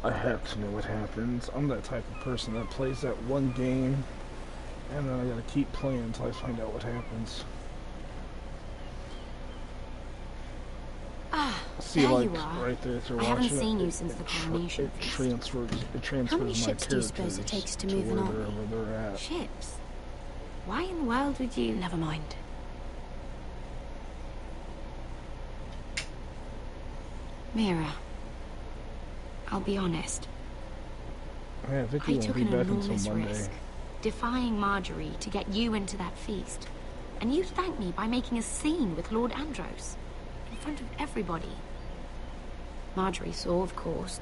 I have to know what happens. I'm that type of person that plays that one game, and then I gotta keep playing until I find out what happens. See, there like, you are. right there, if you're I haven't watching seen it, you since the coronation it feast. transfers How many my ships do you suppose it characters takes to to move an army? wherever they're at. Ships? Why in the world would you... Never mind. Mira, I'll be honest. Yeah, Vicky I won't took be an back until enormous Monday. risk, defying Marjorie to get you into that feast. And you thanked me by making a scene with Lord Andros, in front of everybody. Marjorie saw, of course.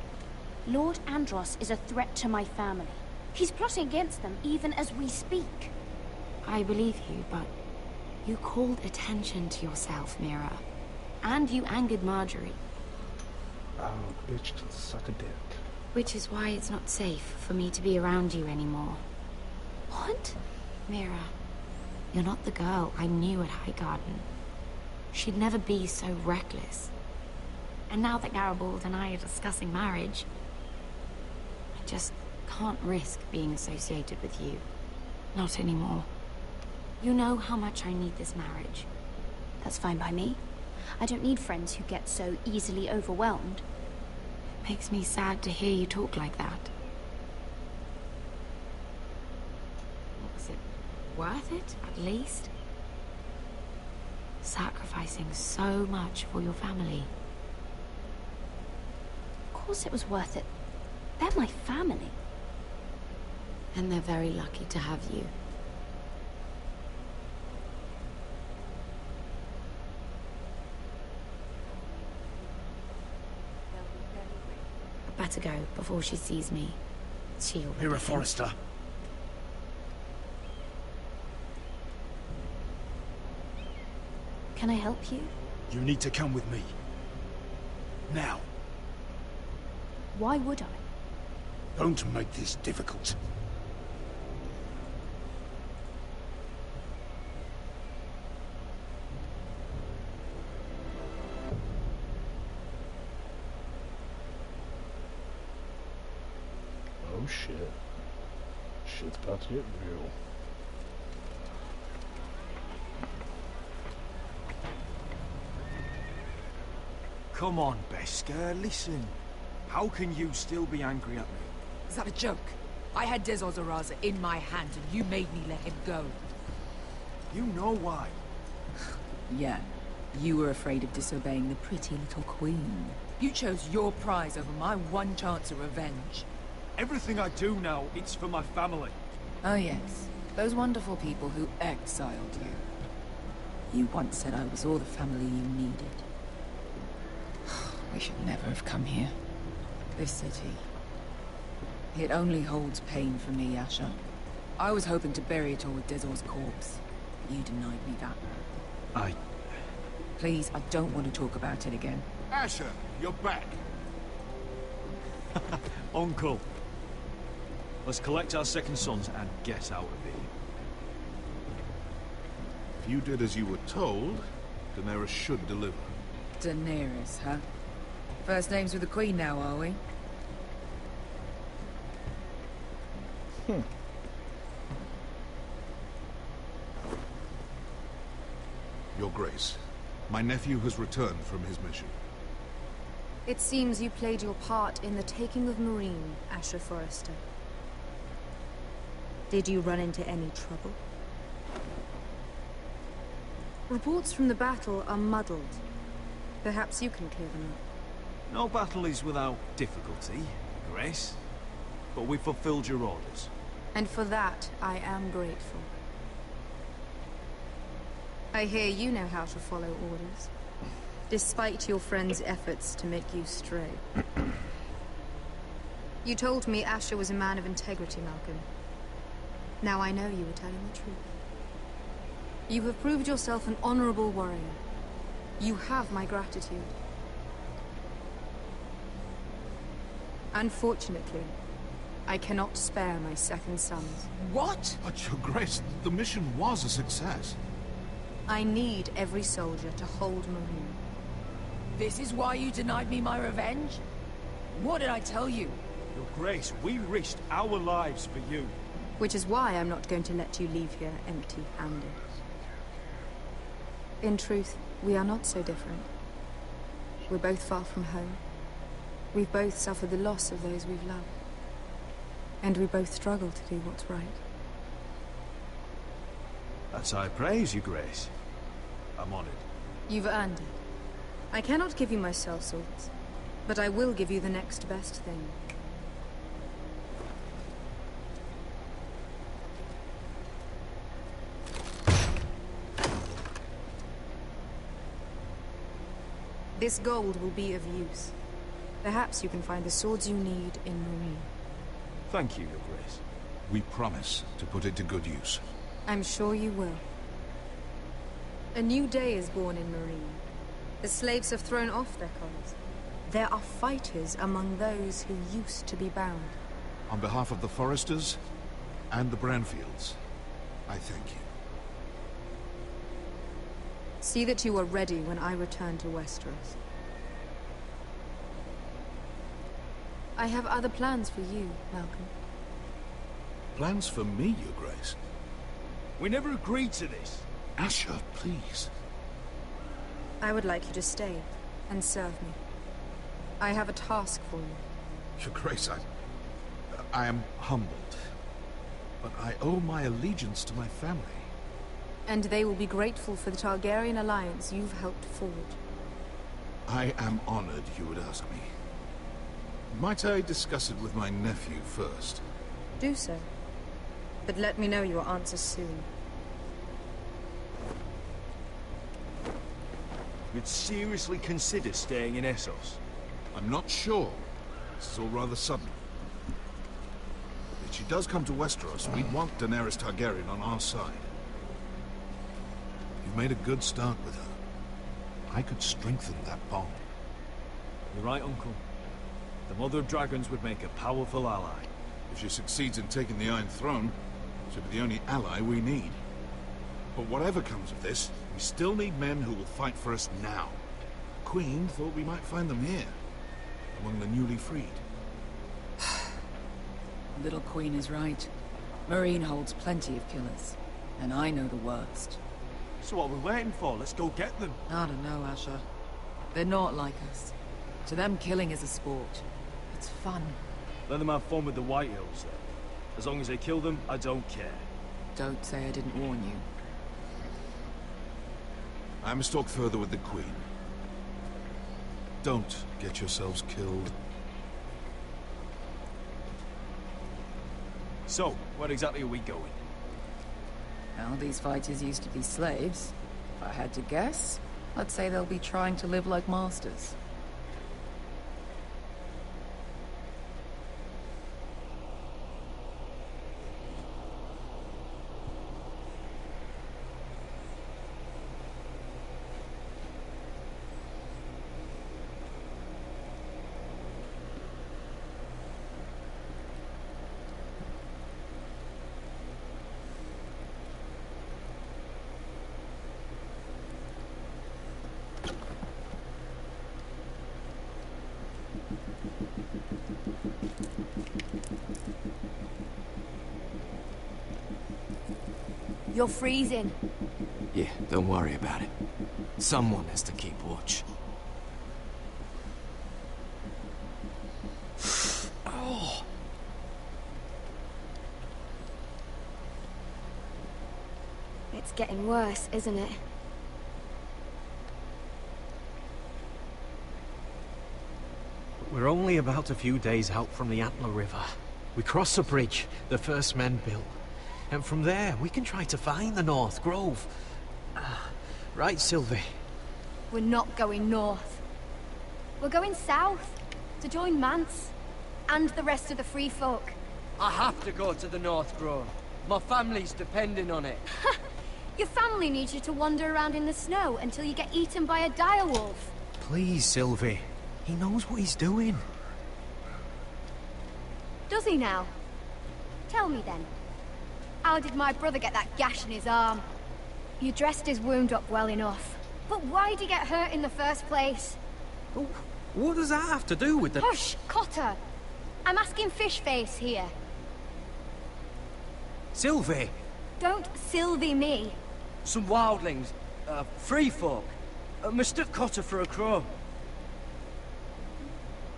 Lord Andros is a threat to my family. He's plotting against them even as we speak. I believe you, but you called attention to yourself, Mira. And you angered Marjorie. Oh, bitch can suck a dick. Which is why it's not safe for me to be around you anymore. What? Mira, you're not the girl I knew at Highgarden. She'd never be so reckless. And now that Garibald and I are discussing marriage, I just can't risk being associated with you. Not anymore. You know how much I need this marriage. That's fine by me. I don't need friends who get so easily overwhelmed. It makes me sad to hear you talk like that. Was it worth it, at least? Sacrificing so much for your family. Of course it was worth it. They're my family. And they're very lucky to have you. I'd better go before she sees me. She'll... Mira Forrester. Can I help you? You need to come with me. Now. Why would I? Don't make this difficult. Oh shit. Shit's about to get real. Come on, Beskar, listen. How can you still be angry at me? Is that a joke? I had Dezor Zaraza in my hand and you made me let him go. You know why. Yeah, you were afraid of disobeying the pretty little queen. You chose your prize over my one chance of revenge. Everything I do now, it's for my family. Oh yes, those wonderful people who exiled you. You once said I was all the family you needed. We should never have come here. This city. It only holds pain for me, Asher. I was hoping to bury it all with Dezor's corpse. You denied me that. Please, I don't want to talk about it again. Asher, you're back. Uncle. Let's collect our second sons and get out of here. If you did as you were told, Daenerys should deliver. Daenerys, huh? First names with the Queen now, are we? Your Grace, my nephew has returned from his mission. It seems you played your part in the taking of Marine, Asher Forrester. Did you run into any trouble? Reports from the battle are muddled. Perhaps you can clear them up. No battle is without difficulty, Grace. But we fulfilled your orders. And for that, I am grateful. I hear you know how to follow orders, despite your friend's efforts to make you stray. You told me Asher was a man of integrity, Malcolm. Now I know you were telling the truth. You have proved yourself an honorable warrior. You have my gratitude. Unfortunately, I cannot spare my second sons. What? But Your Grace, the mission was a success. I need every soldier to hold Marine. This is why you denied me my revenge? What did I tell you? Your Grace, we risked our lives for you. Which is why I'm not going to let you leave here empty-handed. In truth, we are not so different. We're both far from home. We've both suffered the loss of those we've loved. And we both struggle to do what's right. That's high praise, Your Grace. I'm honored. You've earned it. I cannot give you my sellswords, but I will give you the next best thing. This gold will be of use. Perhaps you can find the swords you need in Marine. Thank you, Your Grace. We promise to put it to good use. I'm sure you will. A new day is born in Marine. The slaves have thrown off their collars. There are fighters among those who used to be bound. On behalf of the Foresters and the Branfields, I thank you. See that you are ready when I return to Westeros. I have other plans for you, Malcolm. Plans for me, Your Grace? We never agreed to this. Asher, please. I would like you to stay and serve me. I have a task for you. Your Grace, I am humbled, but I owe my allegiance to my family. And they will be grateful for the Targaryen alliance you've helped forge. I am honored you would ask me. Might I discuss it with my nephew first? Do so. But let me know your answer soon. You'd seriously consider staying in Essos? I'm not sure. This is all rather sudden. If she does come to Westeros, we want Daenerys Targaryen on our side. You've made a good start with her. I could strengthen that bond. You're right, Uncle. The Mother of Dragons would make a powerful ally. If she succeeds in taking the Iron Throne, she'll be the only ally we need. But whatever comes of this, we still need men who will fight for us now. The Queen thought we might find them here, among the newly freed. Little Queen is right. Marine holds plenty of killers, and I know the worst. So what are we waiting for? Let's go get them. I don't know, Asher. They're not like us. To them, killing is a sport. It's fun. Let them have fun with the White Hills, then. As long as they kill them, I don't care. Don't say I didn't warn you. I must talk further with the Queen. Don't get yourselves killed. So, where exactly are we going? Well, these fighters used to be slaves. If I had to guess, I'd say they'll be trying to live like masters. You're freezing. Yeah, don't worry about it. Someone has to keep watch. Oh. It's getting worse, isn't it? We're only about a few days out from the Antler River. We cross a bridge the first men built. And from there, we can try to find the North Grove. Right, Sylvie? We're not going north. We're going south, to join Mance, and the rest of the Free Folk. I have to go to the North Grove. My family's depending on it. Your family needs you to wander around in the snow until you get eaten by a direwolf. Please, Sylvie. He knows what he's doing. Does he now? Tell me then. How did my brother get that gash in his arm? You dressed his wound up well enough. But why did he get hurt in the first place? Oh, what does that have to do with the... Hush, Cotter! I'm asking Fishface here. Sylvie! Don't Sylvie me. Some wildlings, free folk, mistook Cotter for a crow.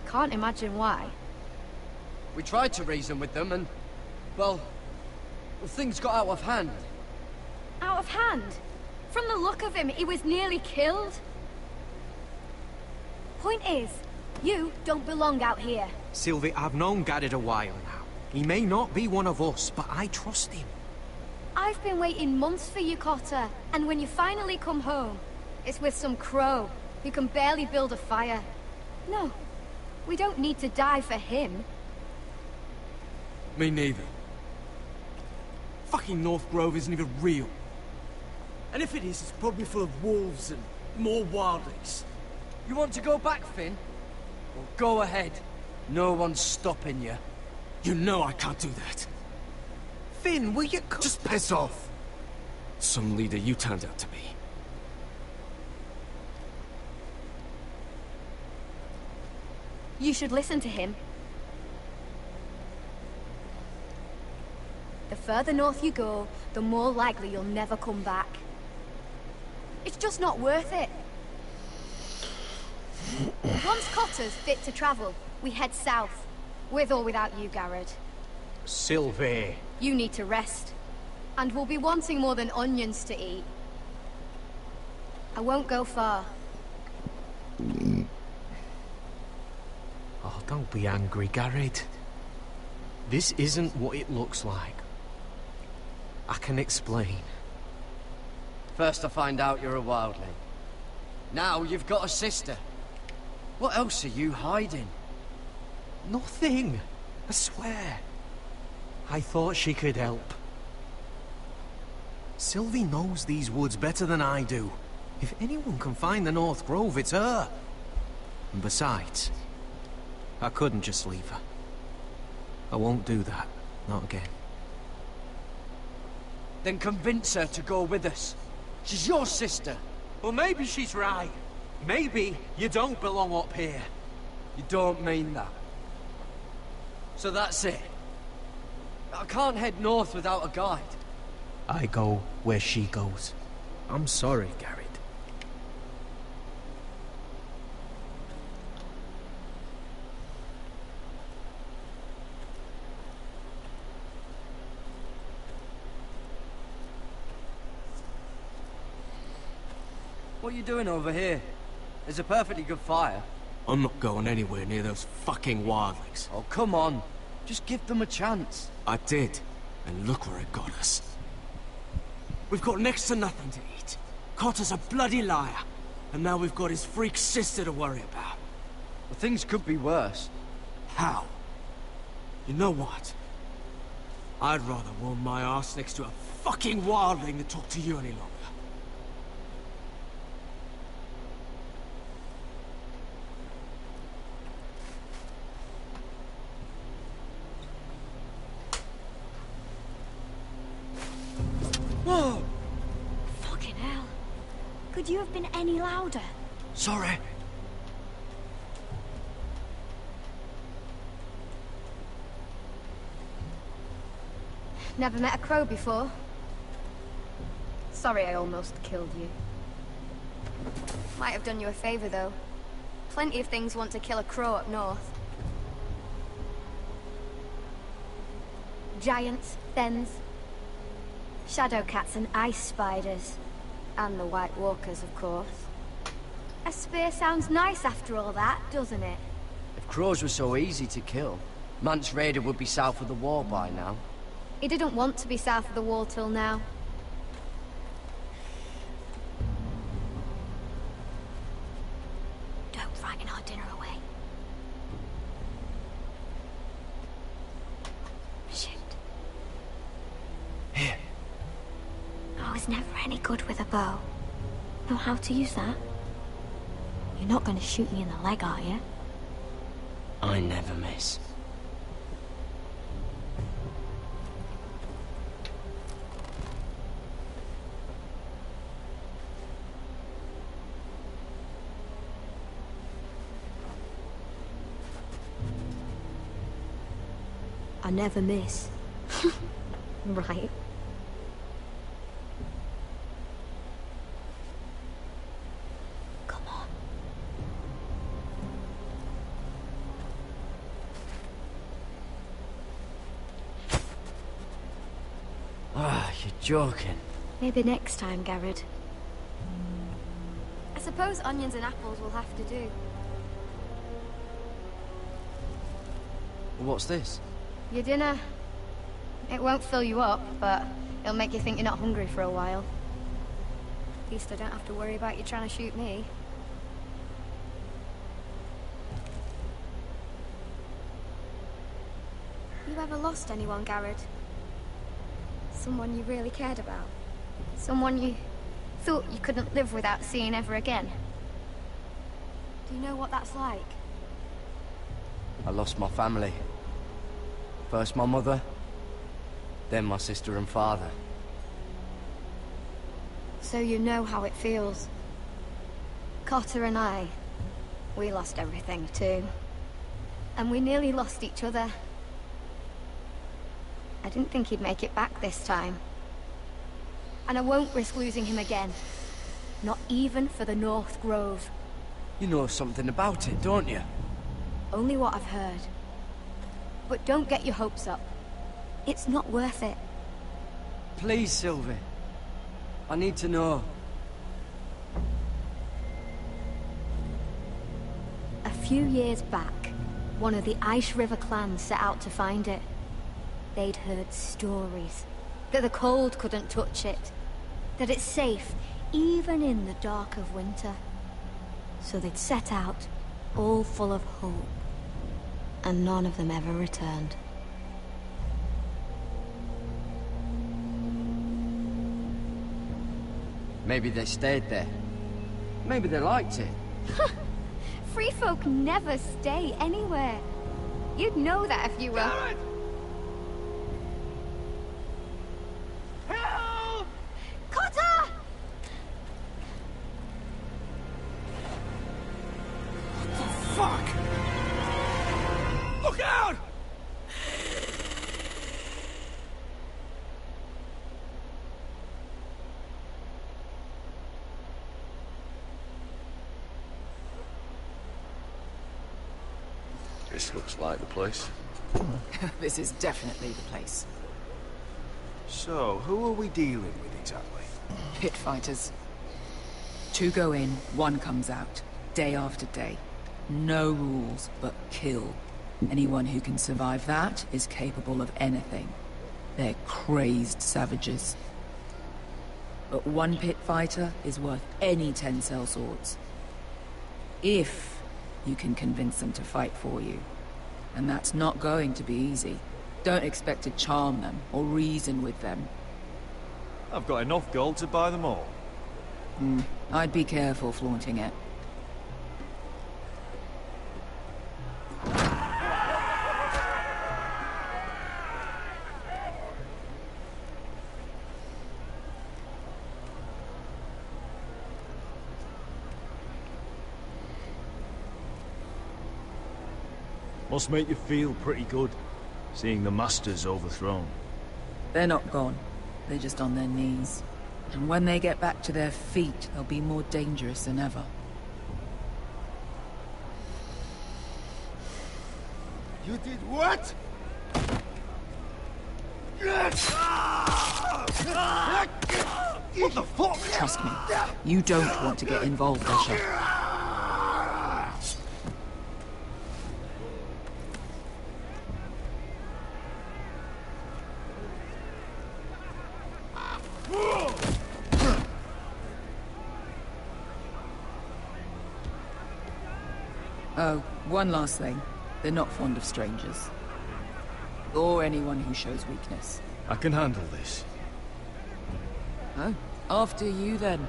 Can't imagine why. We tried to reason with them and, well, things got out of hand. Out of hand? From the look of him, he was nearly killed. Point is, you don't belong out here. Sylvie, I've known Garrett a while now. He may not be one of us, but I trust him. I've been waiting months for you, Cotter, and when you finally come home, it's with some crow who can barely build a fire. No, we don't need to die for him. Me neither. Fucking North Grove isn't even real. And if it is, it's probably full of wolves and more wildlings. You want to go back, Finn? Well, go ahead. No one's stopping you. You know I can't do that. Finn, will you just piss off? Some leader you turned out to be. You should listen to him. The further north you go, the more likely you'll never come back. It's just not worth it. Once Cotter's fit to travel, we head south. With or without you, Garrett. Sylvie. You need to rest. And we'll be wanting more than onions to eat. I won't go far. Oh, don't be angry, Garrett. This isn't what it looks like. I can explain. First I find out you're a wildling. Now you've got a sister. What else are you hiding? Nothing. I swear. I thought she could help. Sylvie knows these woods better than I do. If anyone can find the North Grove, it's her. And besides, I couldn't just leave her. I won't do that. Not again. Then convince her to go with us. She's your sister. Well, maybe she's right. Maybe you don't belong up here. You don't mean that. So that's it. I can't head north without a guide. I go where she goes. I'm sorry, Garrett. What are you doing over here? There's a perfectly good fire. I'm not going anywhere near those fucking wildlings. Oh, come on. Just give them a chance. I did, and look where it got us. We've got next to nothing to eat. Cotter's a bloody liar, and now we've got his freak sister to worry about. Well, things could be worse. How? You know what? I'd rather warm my ass next to a fucking wildling than talk to you any longer. Whoa! Fucking hell. Could you have been any louder? Sorry. Never met a crow before. Sorry I almost killed you. Might have done you a favor, though. Plenty of things want to kill a crow up north. Giants, thens, shadow cats and ice spiders. And the White Walkers, of course. A spear sounds nice after all that, doesn't it? If crows were so easy to kill, Mance Rayder would be south of the wall by now. He didn't want to be south of the wall till now. Don't frighten our dinner away. Shit. Here. I was never any good with a bow. Know how to use that? You're not going to shoot me in the leg, are you? I never miss. I never miss. Right. Come on. Ah, you're joking. Maybe next time, Garrett. I suppose onions and apples will have to do. What's this? Your dinner. It won't fill you up, but it'll make you think you're not hungry for a while. At least I don't have to worry about you trying to shoot me. You ever lost anyone, Garrett? Someone you really cared about? Someone you thought you couldn't live without seeing ever again? Do you know what that's like? I lost my family. First my mother, then my sister and father. So you know how it feels. Cotter and I, we lost everything too. And we nearly lost each other. I didn't think he'd make it back this time. And I won't risk losing him again. Not even for the North Grove. You know something about it, don't you? Only what I've heard. But don't get your hopes up. It's not worth it. Please, Sylvie. I need to know. A few years back, one of the Ice River clans set out to find it. They'd heard stories. That the cold couldn't touch it. That it's safe, even in the dark of winter. So they'd set out, all full of hope. And none of them ever returned. Maybe they stayed there. Maybe they liked it. Free folk never stay anywhere. You'd know that if you were... Help! Cotter! Fuck! Look out! This looks like the place. This is definitely the place. So, who are we dealing with exactly? Pit fighters. 2 go in, 1 comes out. Day after day. No rules, but kill. Anyone who can survive that is capable of anything. They're crazed savages. But 1 pit fighter is worth any 10 sellswords. If you can convince them to fight for you. And that's not going to be easy. Don't expect to charm them or reason with them. I've got enough gold to buy them all. I'd be careful flaunting it. Must make you feel pretty good, seeing the Masters overthrown. They're not gone. They're just on their knees. And when they get back to their feet, they'll be more dangerous than ever. You did what? What the fuck? Trust me, you don't want to get involved, Bishop. Oh, one last thing. They're not fond of strangers. Or anyone who shows weakness. I can handle this. Oh, after you then.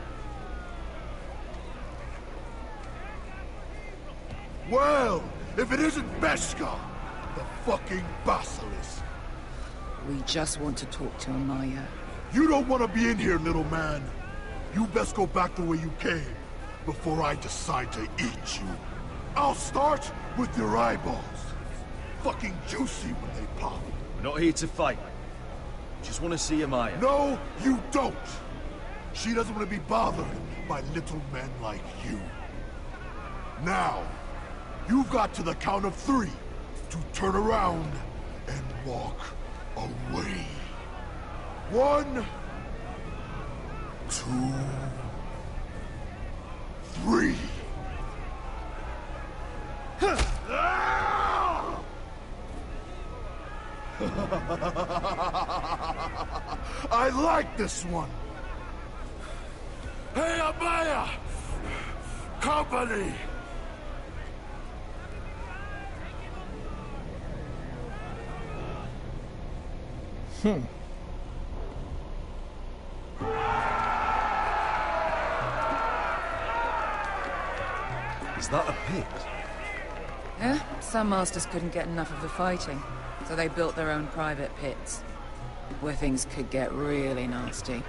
Well, if it isn't Beskar, the fucking basilisk. We just want to talk to Amaya. You don't want to be in here, little man. You best go back the way you came, before I decide to eat you. I'll start with your eyeballs. Fucking juicy when they pop. We're not here to fight. We just want to see Amaya. No, you don't! She doesn't want to be bothered by little men like you. Now, you've got to the count of 3 to turn around and walk away. 1, 2, 3. I like this one. Hey, Amaya! Company! Is that a pit? Yeah, some masters couldn't get enough of the fighting, so they built their own private pits, where things could get really nasty.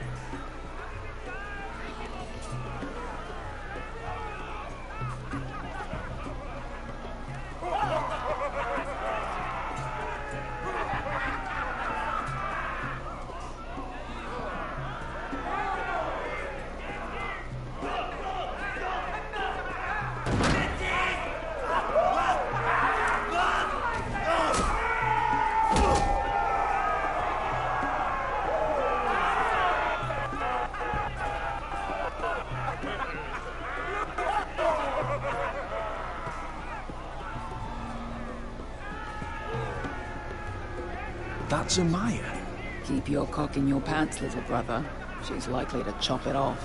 That's Amaya. Keep your cock in your pants, little brother. She's likely to chop it off.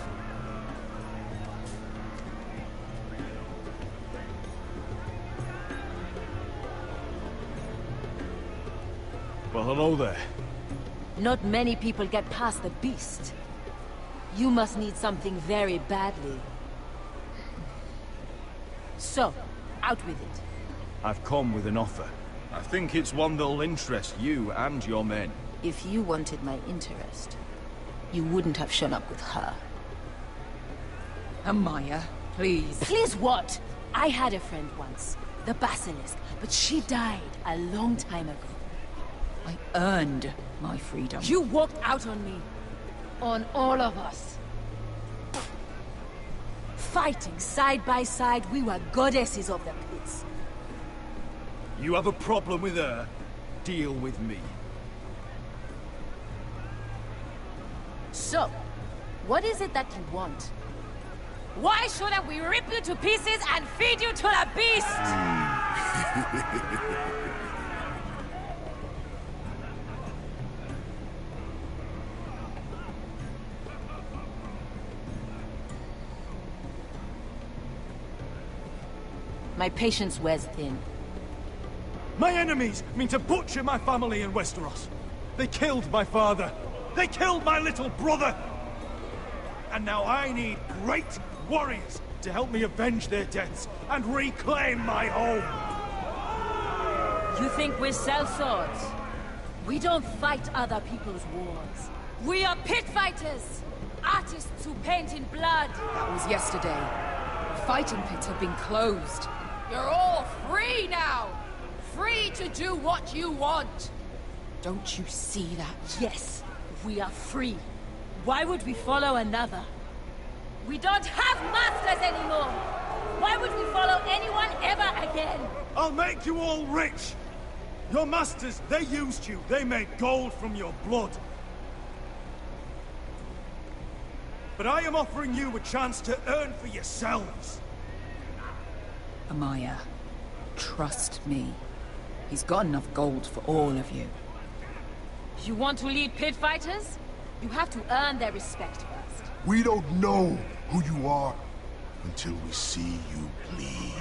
Well, hello there. Not many people get past the beast. You must need something very badly. So, out with it. I've come with an offer. I think it's one that'll interest you and your men. If you wanted my interest, you wouldn't have shown up with her. Amaya, please. Please what? I had a friend once, the Basilisk, but she died a long time ago. I earned my freedom. You walked out on me. On all of us. Fighting side by side, we were goddesses of the pits. You have a problem with her? Deal with me. So, what is it that you want? Why shouldn't we rip you to pieces and feed you to the beast? My patience wears thin. My enemies mean to butcher my family in Westeros. They killed my father. They killed my little brother. And now I need great warriors to help me avenge their deaths and reclaim my home. You think we sell swords? We don't fight other people's wars. We are pit fighters! Artists who paint in blood! That was yesterday. The fighting pits have been closed. You're all free now! Free to do what you want! Don't you see that? Yes, we are free. Why would we follow another? We don't have masters anymore! Why would we follow anyone ever again? I'll make you all rich! Your masters, they used you. They made gold from your blood. But I am offering you a chance to earn for yourselves. Amaya, trust me. He's got enough gold for all of you. You want to lead pit fighters? You have to earn their respect first. We don't know who you are until we see you bleed.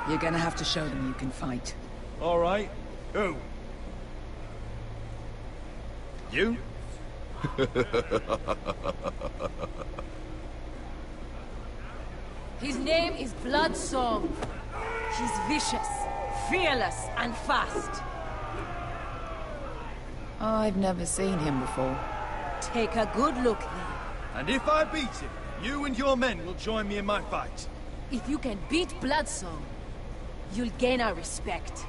You're gonna have to show them you can fight. All right. Who? You? His name is Bloodsong. He's vicious, fearless, and fast. I've never seen him before. Take a good look then. And if I beat him, you and your men will join me in my fight. If you can beat Bloodsong, you'll gain our respect.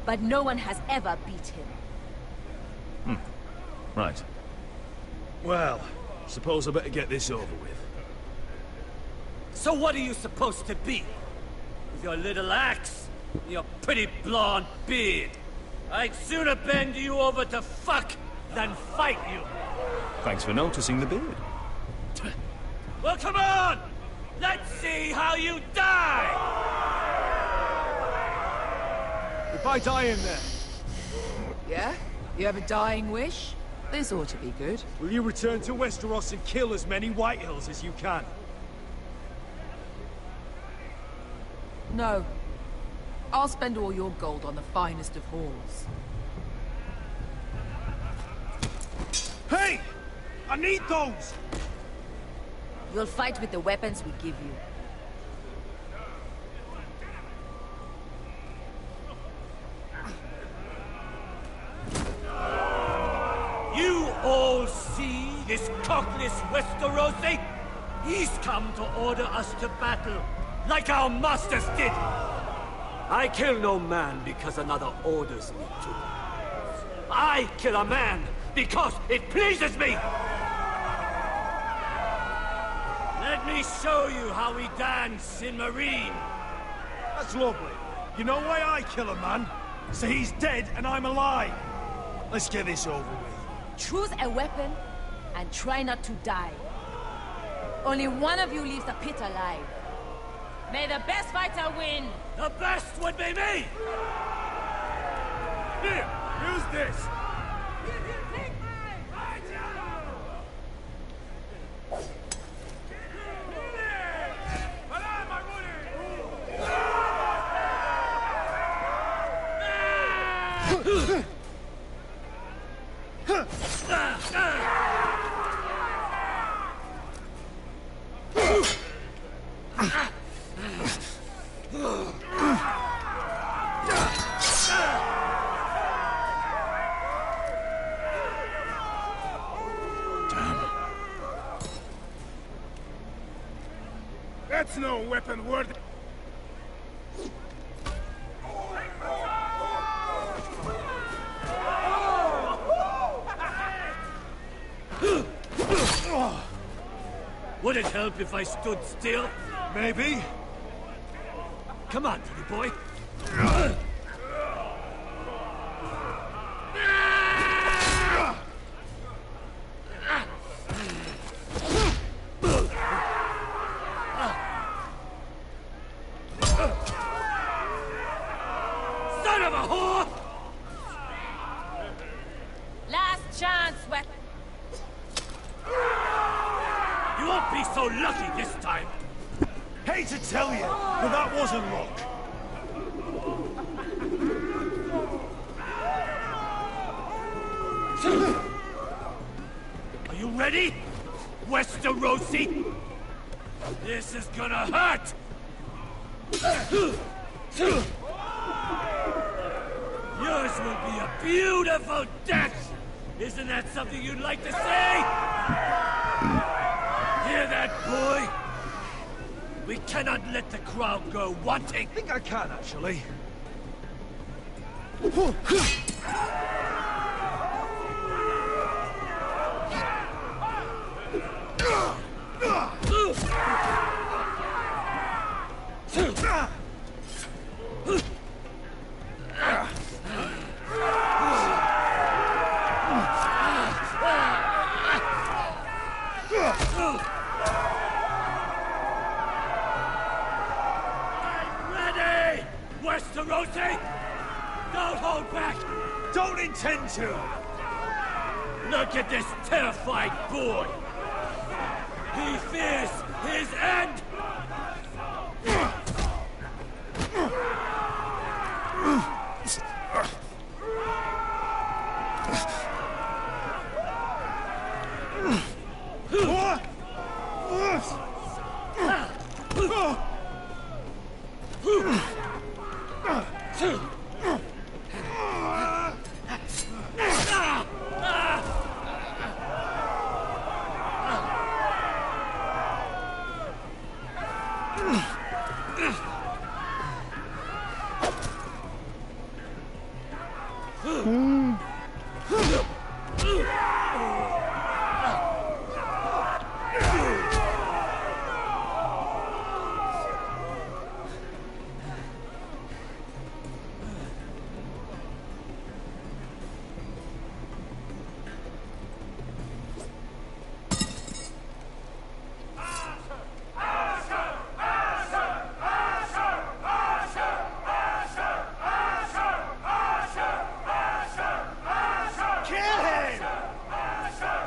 but no one has ever beat him. Right. Well, suppose I better get this over with. So what are you supposed to be? With your little axe? And your pretty blonde beard? I'd sooner bend you over to fuck than fight you. Thanks for noticing the beard. Well, come on! Let's see how you die! If I die in there, Yeah? You have a dying wish? This ought to be good. will you return to Westeros and kill as many Whitehills as you can? No. I'll spend all your gold on the finest of halls. Hey! I need those! You'll fight with the weapons we give you. You all see this cockless Westerosi? He's come to order us to battle, like our masters did. I kill no man because another orders me to. I kill a man because it pleases me! Let me show you how we dance in Marine. That's lovely. You know why I kill a man? So he's dead and I'm alive. Let's get this over with. Choose a weapon and try not to die. Only one of you leaves the pit alive. May the best fighter win! The best would be me! Here, use this. That's no weapon worthy. Would it help if I stood still? Maybe. Come on, pretty boy. Son of a whore! Last chance, weapon. You won't be so lucky this time. Hate to tell you, but that wasn't luck. Are you ready, Westerosi? This is gonna hurt! Yours will be a beautiful death! Isn't that something you'd like to say? Hear that, boy? We cannot let the crowd go wanting. I think I can, actually. Ready, Westerosi? Don't hold back! Don't intend to! Look at this terrified boy! He fears his end!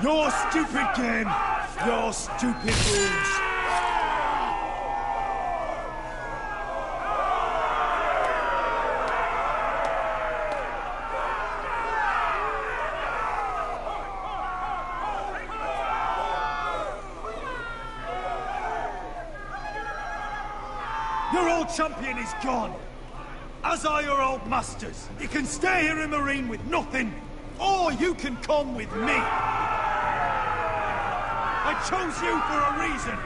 Your stupid game! Your stupid rules! Your old champion is gone! As are your old masters. You can stay here in Marine with nothing, or you can come with me! I chose you for a reason!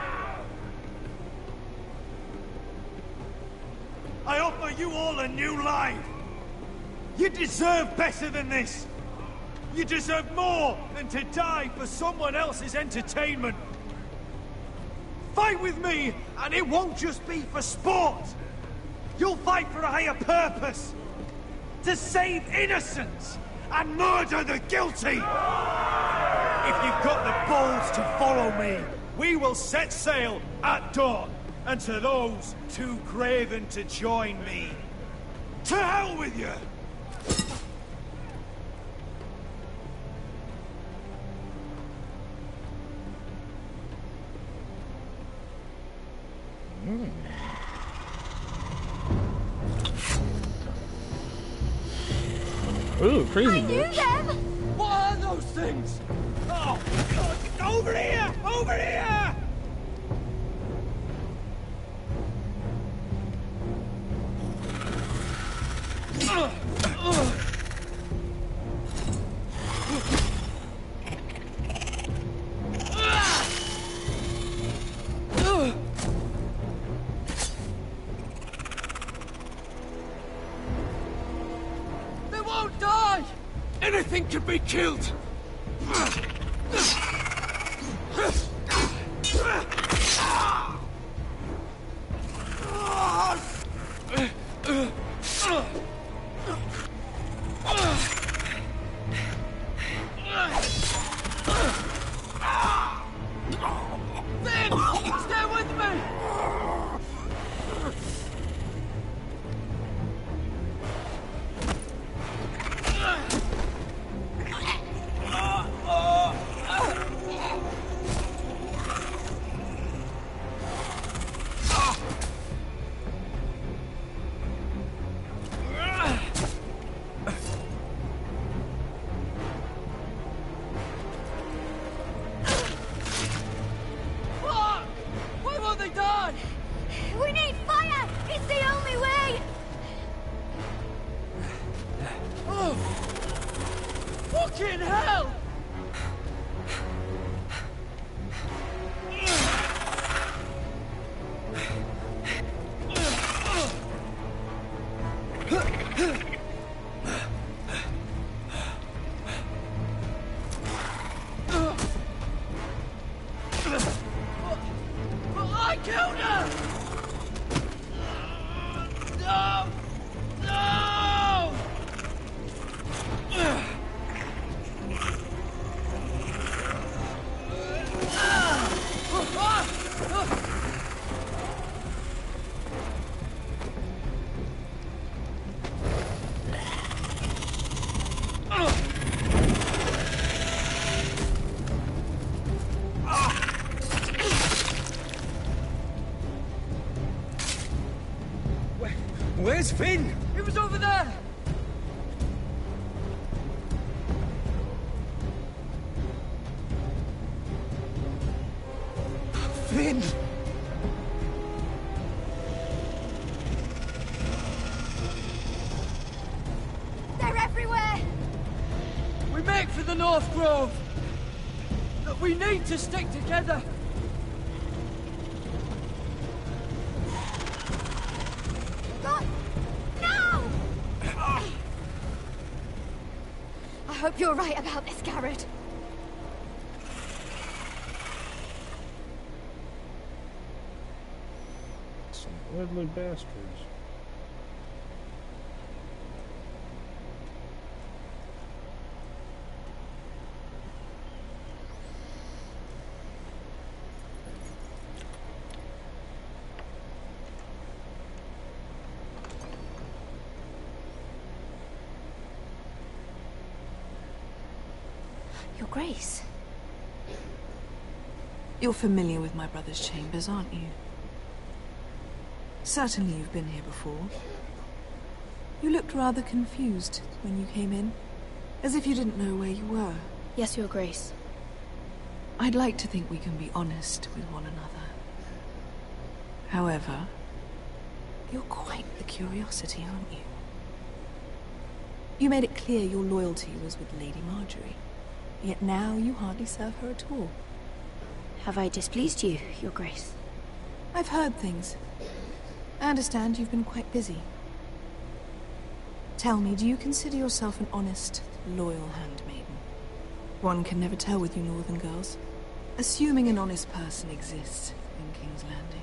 I offer you all a new life! You deserve better than this! You deserve more than to die for someone else's entertainment! Fight with me, and it won't just be for sport! You'll fight for a higher purpose! To save innocents and murder the guilty! If you've got the balls to follow me, we will set sail at dawn. And to those too craven to join me, to hell with you! Ooh, crazy I knew bitch. them! What are those things? Oh, God, over here! Over here! They won't die! Anything can be killed! Finn! Stay with me! Fuck! Why won't they die? We need fire! It's the only way! Oh! Fucking hell! I killed her! No! No! Where's Finn? It was over there! Finn! They're everywhere! We make for the North Grove! But we need to stick together! God! No! I hope you're right about this, Garrett. Some ugly bastards. Your Grace, You're familiar with my brother's chambers, aren't you? Certainly you've been here before. You looked rather confused when you came in, as if you didn't know where you were. Yes, Your Grace. I'd like to think we can be honest with one another. However, you're quite the curiosity, aren't you? You made it clear your loyalty was with Lady Marjorie, yet now you hardly serve her at all. Have I displeased you, Your Grace? I've heard things. I understand you've been quite busy. Tell me, do you consider yourself an honest, loyal handmaiden? One can never tell with you northern girls. Assuming an honest person exists in King's Landing.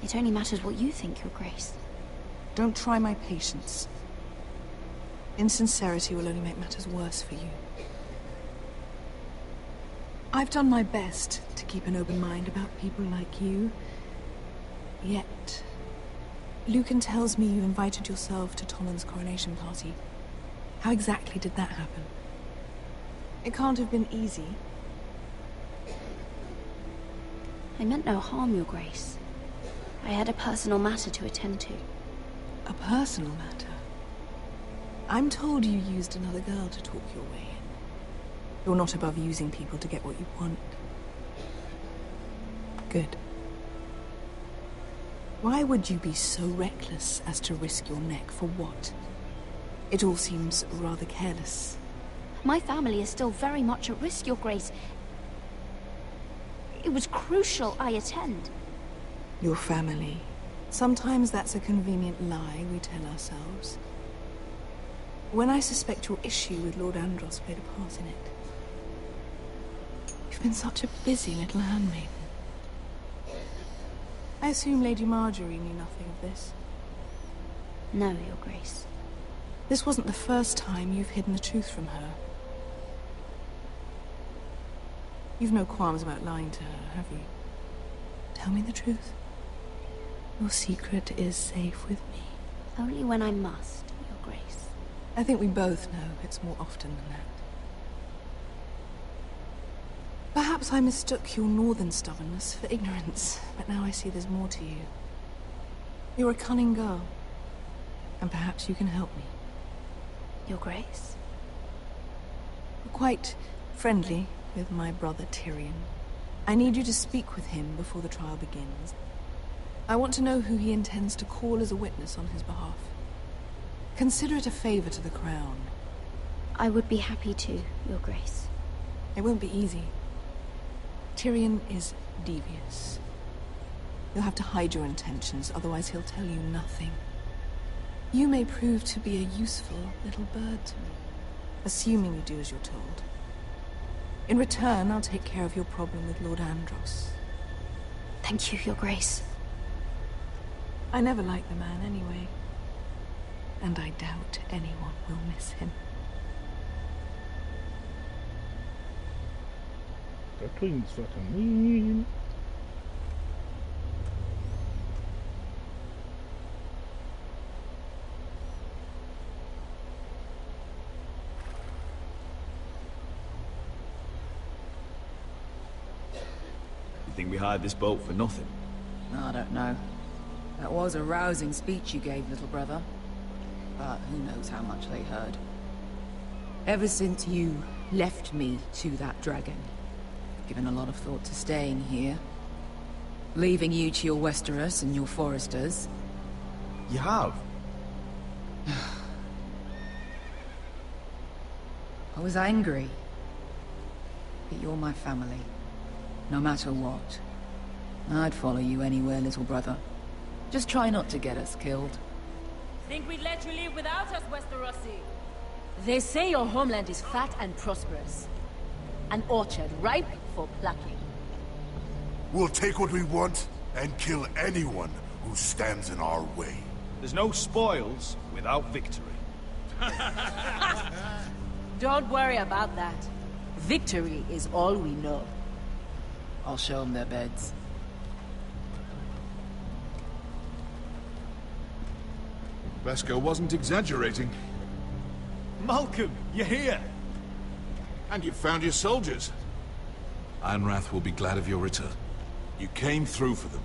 It only matters what you think, Your Grace. Don't try my patience. Insincerity will only make matters worse for you. I've done my best to keep an open mind about people like you. Yet, Lucan tells me you invited yourself to Tollan's coronation party. How exactly did that happen? It can't have been easy. I meant no harm, Your Grace. I had a personal matter to attend to. A personal matter? I'm told you used another girl to talk your way in. You're not above using people to get what you want. Good. Why would you be so reckless as to risk your neck for what? It all seems rather careless. My family is still very much at risk, Your Grace. It was crucial I attend. Your family. Sometimes that's a convenient lie we tell ourselves. When I suspect your issue with Lord Andros played a part in it. You've been such a busy little handmaiden. I assume Lady Marjorie knew nothing of this. No, Your Grace. This wasn't the first time you've hidden the truth from her. You've no qualms about lying to her, have you? Tell me the truth. Your secret is safe with me. Only when I must, Your Grace. I think we both know it's more often than that. Perhaps I mistook your northern stubbornness for ignorance, but now I see there's more to you. You're a cunning girl, and perhaps you can help me. Your Grace? You're quite friendly with my brother Tyrion. I need you to speak with him before the trial begins. I want to know who he intends to call as a witness on his behalf. Consider it a favor to the crown. I would be happy to, Your Grace. It won't be easy. Tyrion is devious. You'll have to hide your intentions, otherwise he'll tell you nothing. You may prove to be a useful little bird to me, assuming you do as you're told. In return, I'll take care of your problem with Lord Andros. Thank you, Your Grace. I never liked the man anyway, and I doubt anyone will miss him. Der Queen's fucking mean. You think we hired this boat for nothing? I don't know. That was a rousing speech you gave, little brother. But who knows how much they heard. Ever since you left me to that dragon, I've given a lot of thought to staying here. Leaving you to your Westeros and your Foresters. You have? I was angry. But you're my family. No matter what. I'd follow you anywhere, little brother. Just try not to get us killed. Think we'd let you leave without us, Westerosi? They say your homeland is fat and prosperous. An orchard ripe for plucking. We'll take what we want and kill anyone who stands in our way. There's no spoils without victory. Don't worry about that. Victory is all we know. I'll show them their beds. Beskar wasn't exaggerating. Malcolm, you're here! And you found your soldiers. Ironrath will be glad of your return. You came through for them.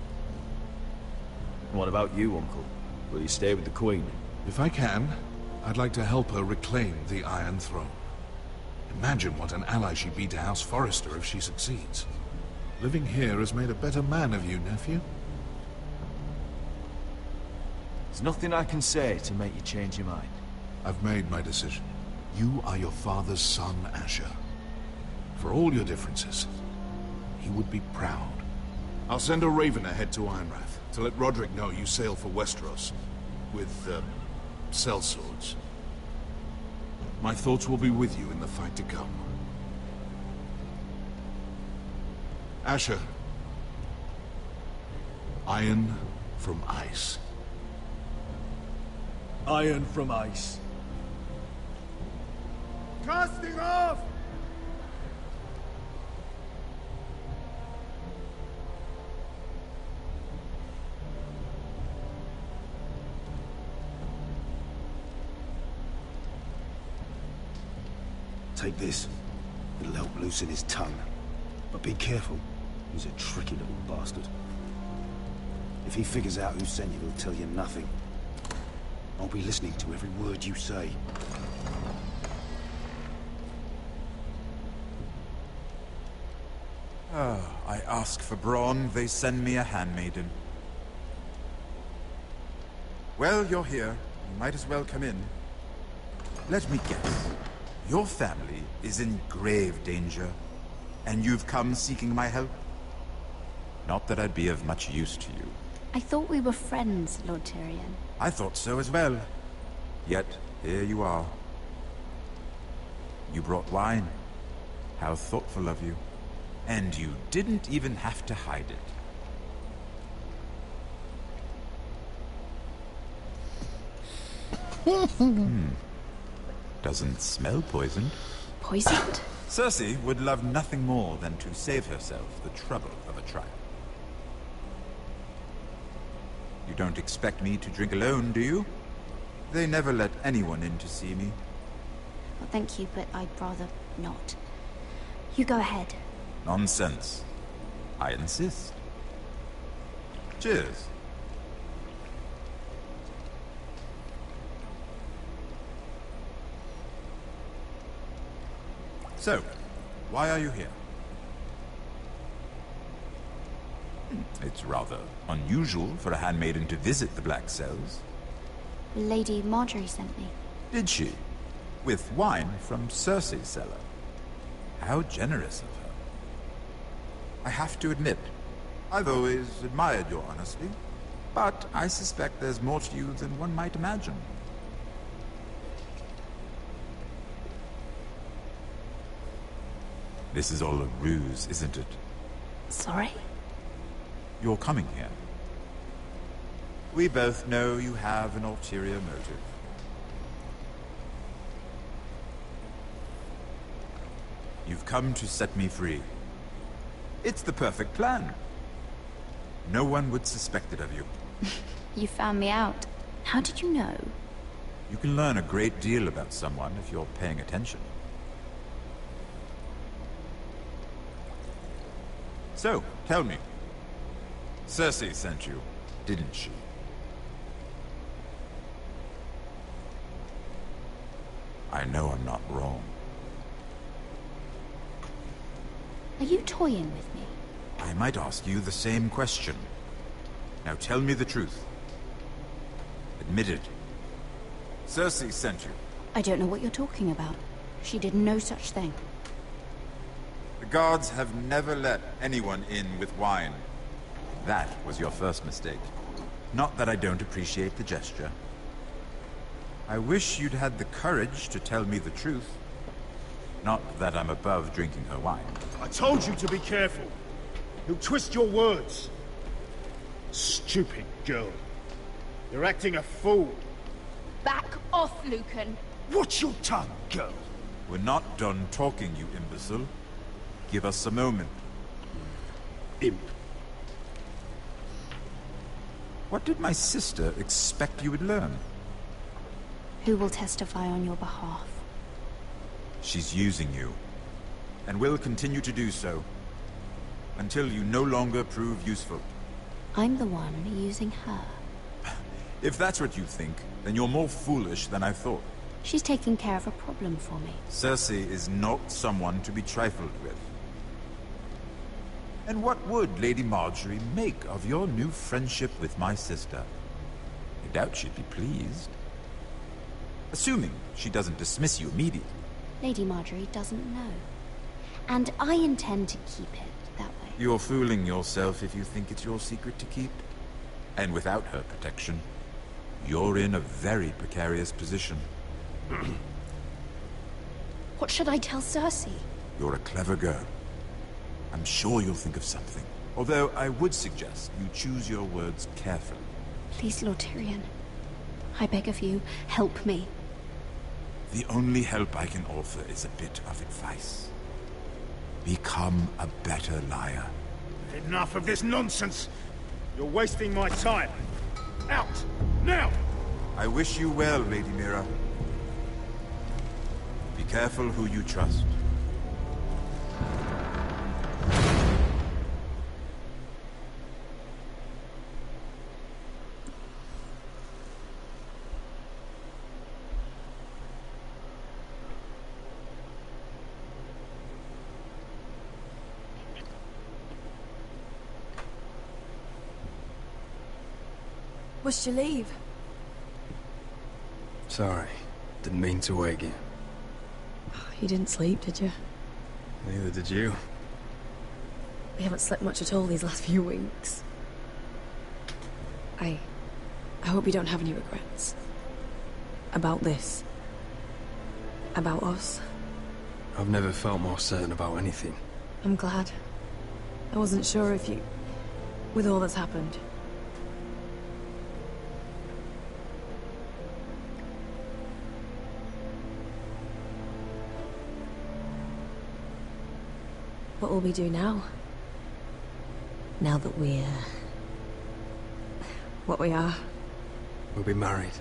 What about you, Uncle? Will you stay with the Queen? If I can, I'd like to help her reclaim the Iron Throne. Imagine what an ally she'd be to House Forrester if she succeeds. Living here has made a better man of you, nephew. There's nothing I can say to make you change your mind. I've made my decision. You are your father's son, Asher. For all your differences, he would be proud. I'll send a raven ahead to Ironrath to let Roderick know you sail for Westeros with, sellswords. My thoughts will be with you in the fight to come. Asher. Iron from ice. Iron from ice. Casting off! Take this. It'll help loosen his tongue. But be careful. He's a tricky little bastard. If he figures out who sent you, he'll tell you nothing. I'll be listening to every word you say. I ask for brawn, they send me a handmaiden. Well, you're here. You might as well come in. Let me guess. Your family is in grave danger, and you've come seeking my help? Not that I'd be of much use to you. I thought we were friends, Lord Tyrion. I thought so as well. Yet, here you are. You brought wine. How thoughtful of you. And you didn't even have to hide it. Doesn't smell poisoned. Poisoned? Cersei would love nothing more than to save herself the trouble of a trial. You don't expect me to drink alone, do you? They never let anyone in to see me. Well, thank you, but I'd rather not. You go ahead. Nonsense. I insist. Cheers. So, why are you here? It's rather unusual for a handmaiden to visit the Black Cells. Lady Marjorie sent me. Did she? With wine from Cersei's cellar. How generous of her. I have to admit, I've always admired your honesty, but I suspect there's more to you than one might imagine. This is all a ruse, isn't it? Sorry? You're coming here. We both know you have an ulterior motive. You've come to set me free. It's the perfect plan. No one would suspect it of you. You found me out. How did you know? You can learn a great deal about someone if you're paying attention. So, tell me. Cersei sent you, didn't she? I know I'm not wrong. Are you toying with me? I might ask you the same question. Now tell me the truth. Admit it. Cersei sent you. I don't know what you're talking about. She did no such thing. The guards have never let anyone in with wine. That was your first mistake. Not that I don't appreciate the gesture. I wish you'd had the courage to tell me the truth. Not that I'm above drinking her wine. I told you to be careful. He'll twist your words. Stupid girl. You're acting a fool. Back off, Lucan. Watch your tongue, girl. We're not done talking, you imbecile. Give us a moment. Imp. What did my sister expect you would learn? Who will testify on your behalf? She's using you, and will continue to do so. Until you no longer prove useful. I'm the one using her. If that's what you think, then you're more foolish than I thought. She's taking care of a problem for me. Cersei is not someone to be trifled with. And what would Lady Marjorie make of your new friendship with my sister? I doubt she'd be pleased. Assuming she doesn't dismiss you immediately. Lady Marjorie doesn't know. And I intend to keep it that way. You're fooling yourself if you think it's your secret to keep. And without her protection, you're in a very precarious position. What should I tell Cersei? You're a clever girl. I'm sure you'll think of something. Although I would suggest you choose your words carefully. Please, Lord Tyrion. I beg of you, help me. The only help I can offer is a bit of advice. Become a better liar. Enough of this nonsense! You're wasting my time. Out! Now! I wish you well, Lady Mira. Be careful who you trust. What'd you leave? Sorry. Didn't mean to wake you. You didn't sleep, did you? Neither did you. We haven't slept much at all these last few weeks. I hope you don't have any regrets. About this. About us. I've never felt more certain about anything. I'm glad. I wasn't sure if you... with all that's happened. What will we do now? Now that we're... what we are? We'll be married.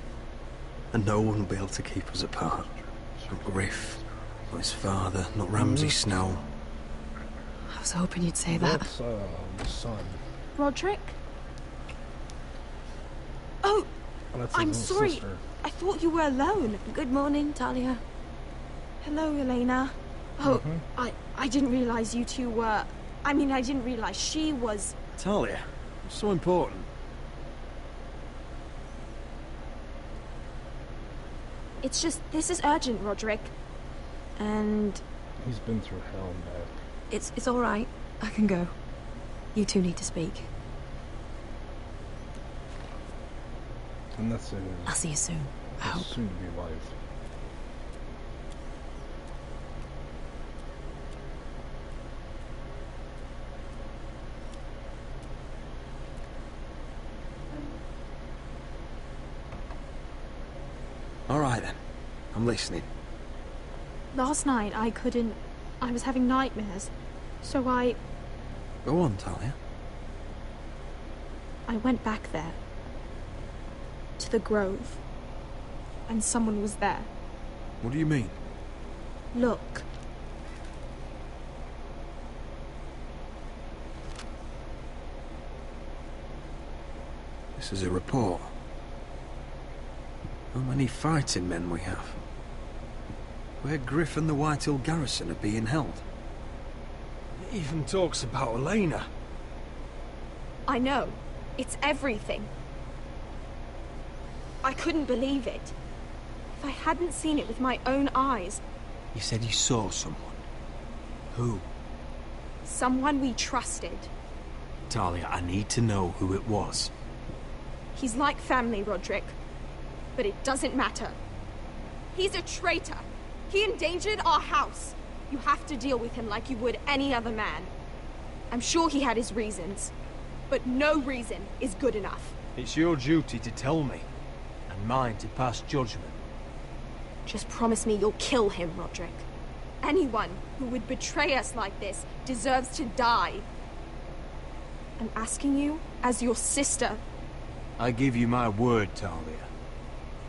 And no one will be able to keep us apart. Not Griff, not his father, not Ramsay Snow. I was hoping you'd say that. That's, the son. Roderick? Oh! That's I'm his sorry. sister. I thought you were alone. Good morning, Talia. Hello, Elena. Oh, I didn't realize you two were... I mean, I didn't realize she was... Talia, what's so important? It's just, this is urgent, Roderick. And... He's been through hell and back. It's all right. I can go. You two need to speak. And that's it. I'll see you soon. I hope. Soon to be wife. All right then. I'm listening. Last night, I couldn't... I was having nightmares. So I Go on, Talia. went back there. To the grove. And someone was there. What do you mean? Look. This is a report. How many fighting men we have? Where Griff and the Whitehill garrison are being held. It even talks about Elena. I know. It's everything. I couldn't believe it. If I hadn't seen it with my own eyes... You said you saw someone. Who? Someone we trusted. Talia, I need to know who it was. He's like family, Roderick. But it doesn't matter. He's a traitor. He endangered our house. You have to deal with him like you would any other man. I'm sure he had his reasons. But no reason is good enough. It's your duty to tell me, and mine to pass judgment. Just promise me you'll kill him, Roderick. Anyone who would betray us like this deserves to die. I'm asking you as your sister. I give you my word, Talia.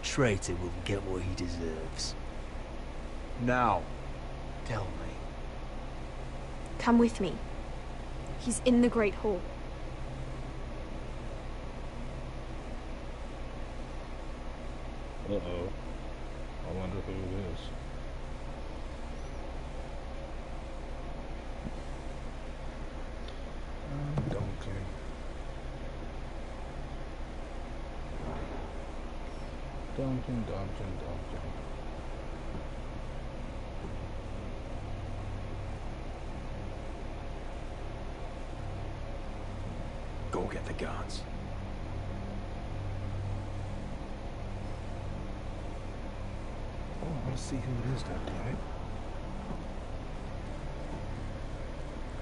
The traitor will get what he deserves. Now, tell me. Come with me. He's in the Great Hall. Uh-oh. I wonder who it is. Duncan. Duncan. Go get the guards. Oh, I want to see who it is, that damn it.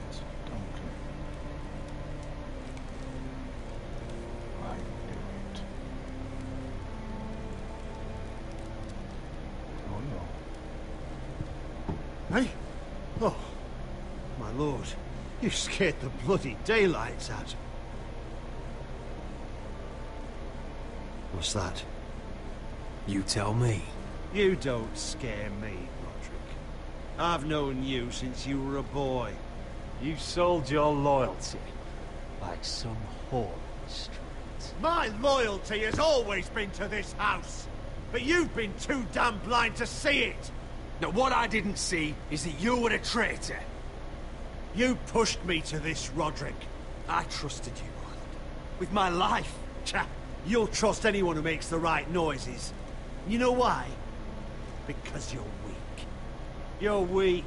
It's Duncan. I knew it. Oh no. Hey? Oh, my lord. You scared the bloody daylights out of me. What's that? You tell me. You don't scare me, Roderick. I've known you since you were a boy. You sold your loyalty like some whore on the street. My loyalty has always been to this house, but you've been too damn blind to see it. Now, what I didn't see is that you were a traitor. You pushed me to this, Roderick. I trusted you, Roland. With my life. Cha, you'll trust anyone who makes the right noises. You know why? Because you're weak. You're weak.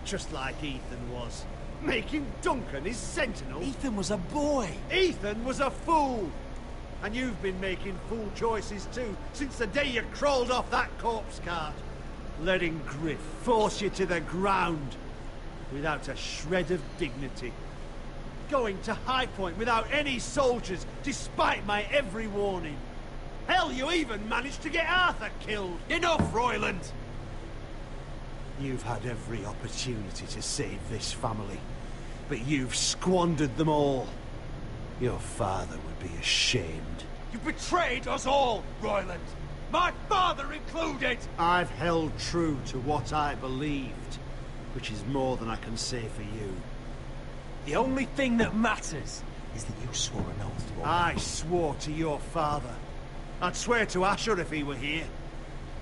Just like Ethan was. Making Duncan his sentinel. Ethan was a boy. Ethan was a fool. And you've been making fool choices too, since the day you crawled off that corpse cart. Letting Griff force you to the ground. Without a shred of dignity. Going to High Point without any soldiers, despite my every warning. Hell, you even managed to get Arthur killed! Enough, Royland! You've had every opportunity to save this family, but you've squandered them all. Your father would be ashamed. You betrayed us all, Royland! My father included! I've held true to what I believed, which is more than I can say for you. The only thing that matters is that you swore an oath to I swore to your father. I'd swear to Asher if he were here.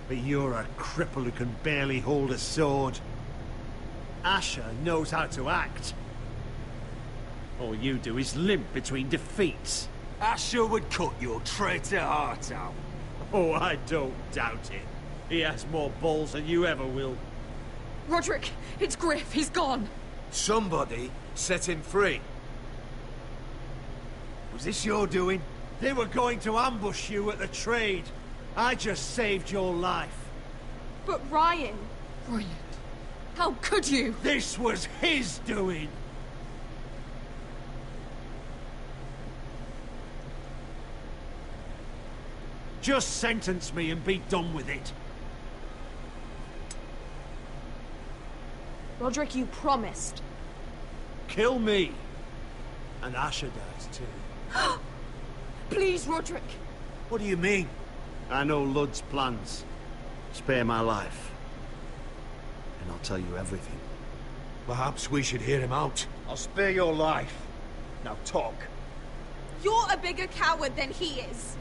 But you're a cripple who can barely hold a sword. Asher knows how to act. All you do is limp between defeats. Asher would cut your traitor heart out. Oh, I don't doubt it. He has more balls than you ever will. Roderick, it's Griff. He's gone. Somebody set him free. Was this your doing? They were going to ambush you at the trade. I just saved your life. But Ryan... Royland, how could you? This was his doing. Just sentence me and be done with it. Roderick, you promised. Kill me. And Asher dies too. Please, Roderick. What do you mean? I know Ludd's plans. Spare my life. And I'll tell you everything. Perhaps we should hear him out. I'll spare your life. Now talk. You're a bigger coward than he is.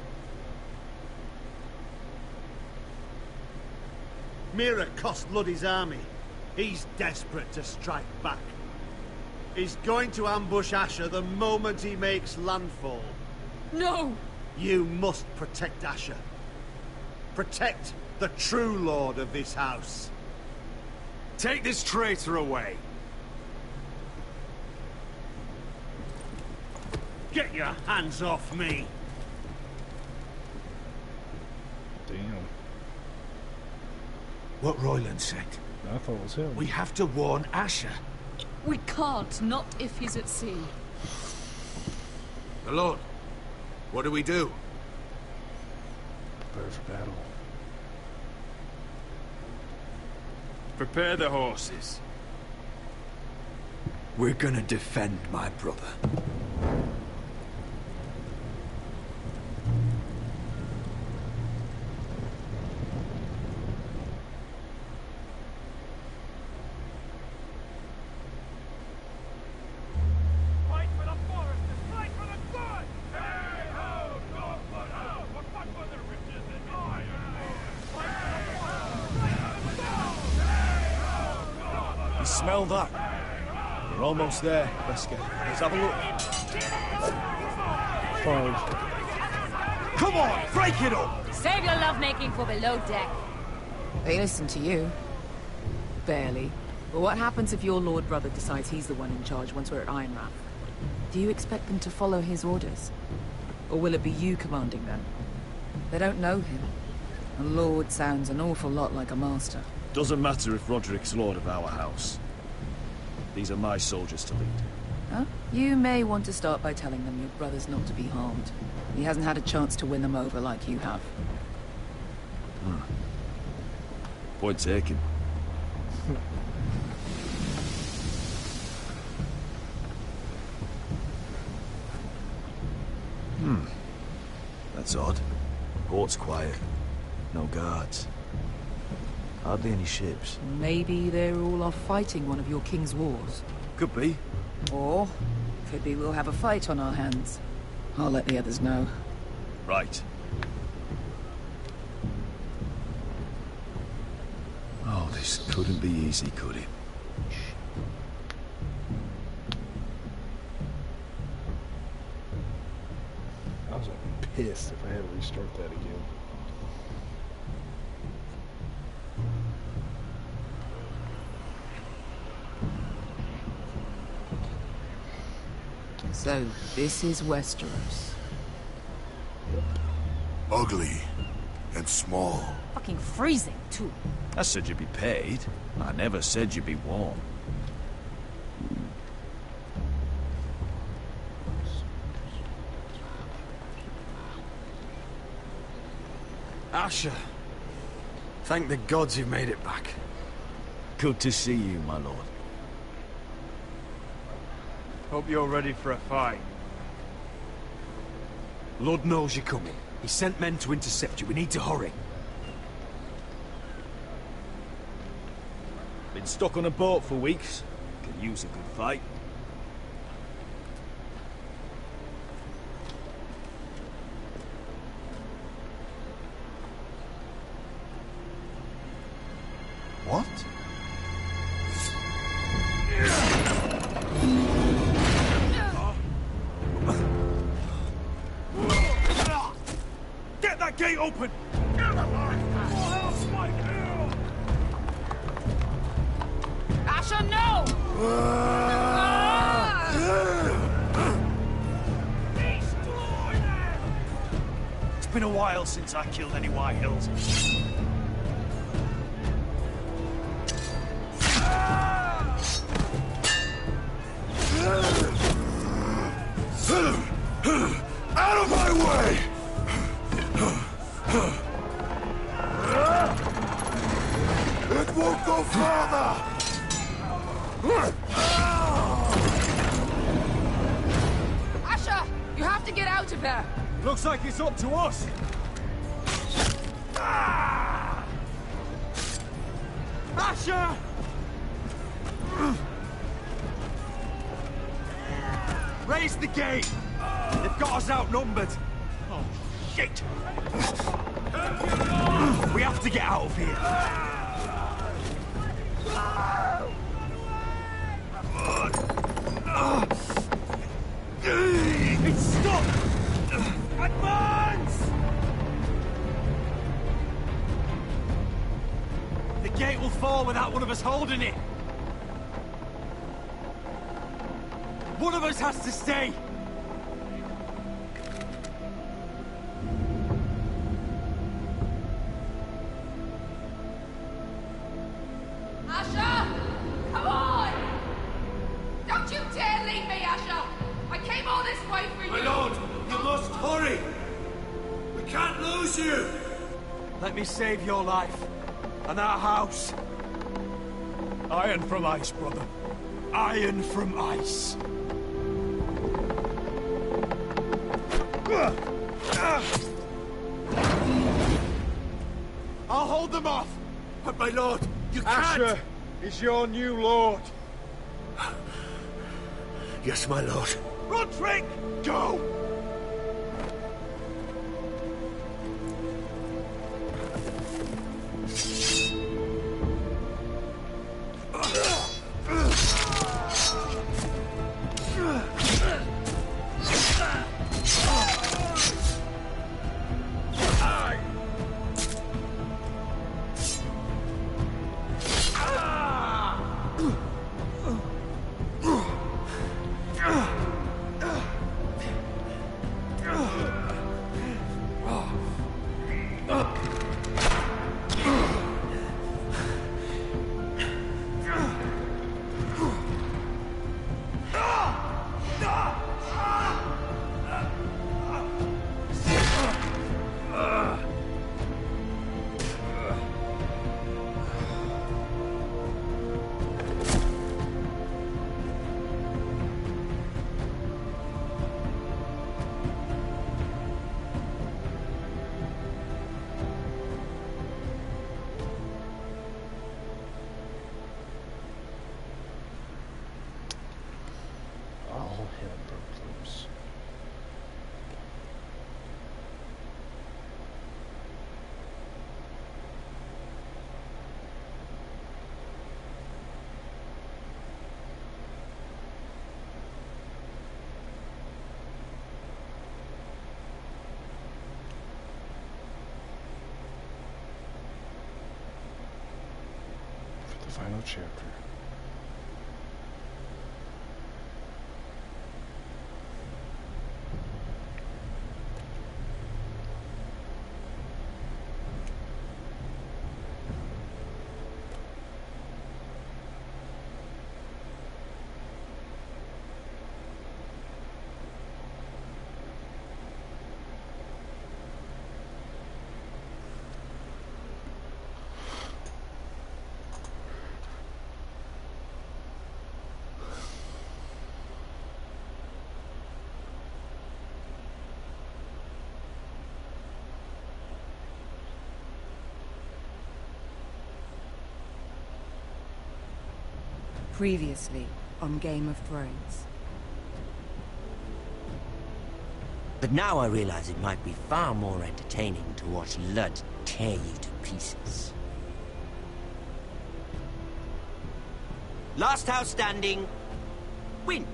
Mira cost Ludd his army. He's desperate to strike back. He's going to ambush Asher the moment he makes landfall. No! You must protect Asher. Protect the true lord of this house. Take this traitor away. Get your hands off me! Damn. What Royland said. I thought it was him. We have to warn Asher. We can't, not if he's at sea. My lord, what do we do? Prepare for battle. Prepare the horses. We're gonna defend my brother. Smell that? We're almost there, Wesker. Let's have a look. 5. Come on, break it up! Save your lovemaking for below deck. They listen to you. Barely. But what happens if your Lord Brother decides he's the one in charge once we're at Ironrath? Do you expect them to follow his orders? Or will it be you commanding them? They don't know him. A lord sounds an awful lot like a master. Doesn't matter if Roderick's lord of our house. These are my soldiers to lead. Huh? You may want to start by telling them your brother's not to be harmed. He hasn't had a chance to win them over like you have. Point taken. That's odd. Port's quiet. No guards. Hardly any ships. Maybe they're all off fighting one of your king's wars. Could be. Or, could be we'll have a fight on our hands. I'll let the others know. Right. Oh, this couldn't be easy, could it? I was pissed if I had to restart that again. So, this is Westeros. Ugly and small. Fucking freezing, too. I said you'd be paid. I never said you'd be warm. Asher. Thank the gods you've made it back. Good to see you, my lord. Hope you're ready for a fight. Lord knows you're coming. He sent men to intercept you. We need to hurry. Been stuck on a boat for weeks. Could use a good fight. What? Get that gate open! Asher, no! It's been a while since I killed any White Hills. Out of my way! It won't go farther! Asher! You have to get out of there! Looks like it's up to us. Asher! Raise the gate! They've got us outnumbered. Oh, shit! We have to get out of here. It's stuck! Advance! The gate will fall without one of us holding it. One of us has to stay. Asher! Come on! Don't you dare leave me, Asher! I came all this way for you! My lord, you must hurry! We can't lose you! Let me save your life. And our house. Iron from ice, brother. Iron from ice. I'll hold them off! But my lord, you can't! Asher is your new lord. Yes, my lord. Roderick! Go! Final chapter. Previously on Game of Thrones. But now I realize it might be far more entertaining to watch Lud tear you to pieces. Last house standing wins.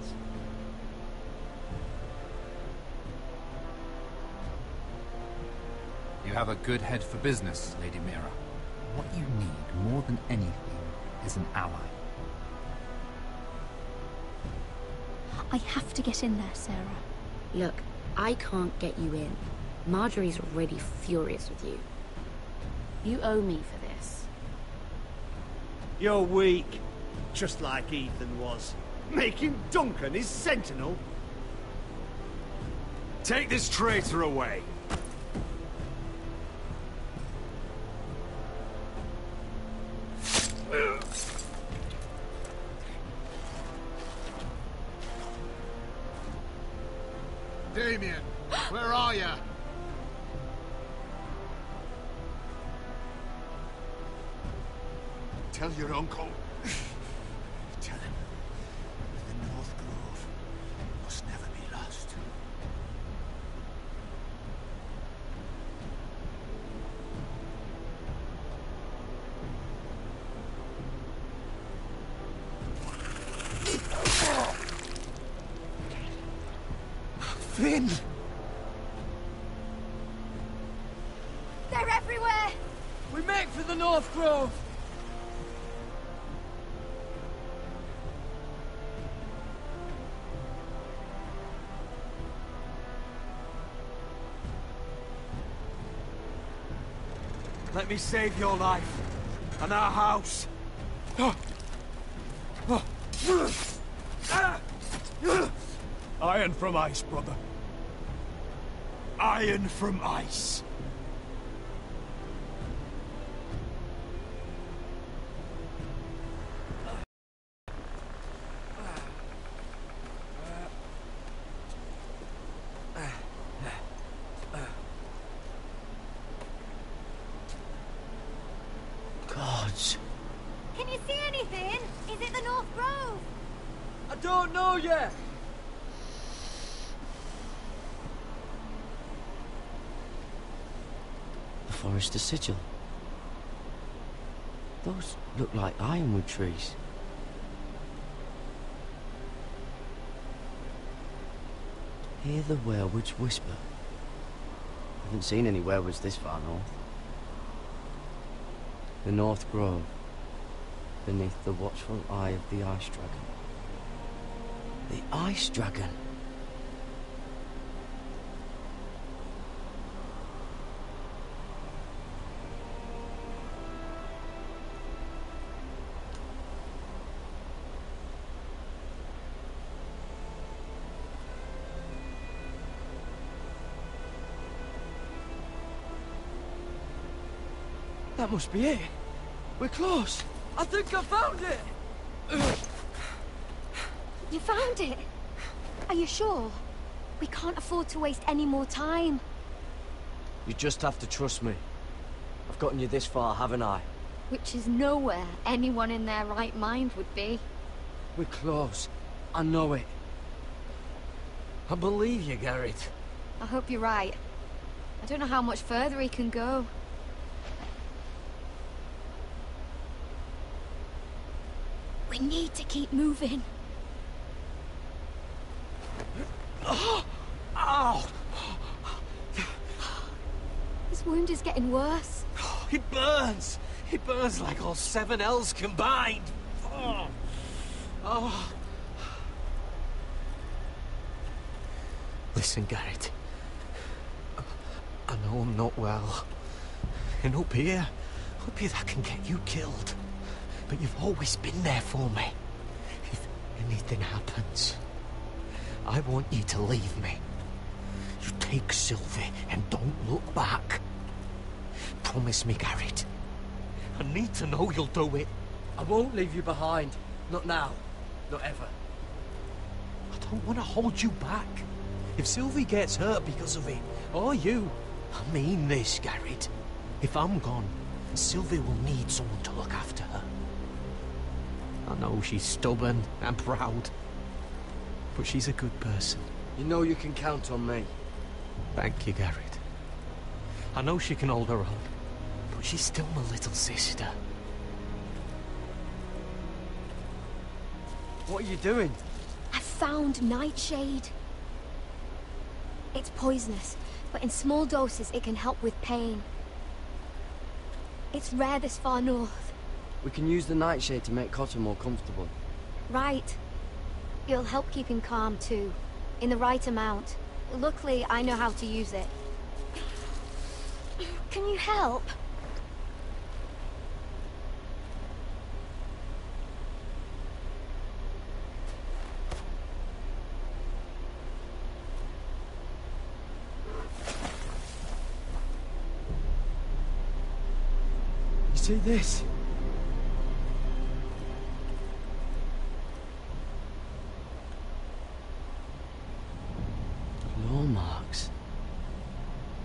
You have a good head for business, Lady Mira. What you need more than anything is an ally. I have to get in there, Sarah. Look, I can't get you in. Marjorie's already furious with you. You owe me for this. You're weak. Just like Ethan was. Making Duncan his sentinel. Take this traitor away. Damien, where are you? Tell your uncle. Tell him the North Grove must never be lost. Finn! They're everywhere! We make for the North Grove! Let me save your life and our house. Iron from ice, brother. Iron from ice. Gods. Can you see anything? Is it the North Grove? I don't know yet. The Forester Sigil. Those look like ironwood trees. Hear the werewolves whisper. Haven't seen any werewolves this far north. The North Grove, beneath the watchful eye of the Ice Dragon. The Ice Dragon? That must be it. We're close. I think I found it. You found it? Are you sure? We can't afford to waste any more time. You just have to trust me. I've gotten you this far, haven't I? Which is nowhere anyone in their right mind would be. We're close. I know it. I believe you, Garrett. I hope you're right. I don't know how much further he can go. We need to keep moving. Ow! His wound is getting worse. It burns! It burns like all 7 L's combined! Oh. Oh. Listen, Garrett. I know I'm not well. And up here that can get you killed. But you've always been there for me. If anything happens, I want you to leave me. You take Sylvie and don't look back. Promise me, Garrett. I need to know you'll do it. I won't leave you behind. Not now. Not ever. I don't want to hold you back. If Sylvie gets hurt because of it, or you, I mean this, Garrett. If I'm gone, Sylvie will need someone to look after her. I know she's stubborn and proud, but she's a good person. You know you can count on me. Thank you, Garrett. I know she can hold her own, but she's still my little sister. What are you doing? I found Nightshade. It's poisonous, but in small doses it can help with pain. It's rare this far north. We can use the Nightshade to make Cotter more comfortable. Right. It'll help keep him calm too, in the right amount. Luckily, I know how to use it. Can you help? You see this? Claw marks.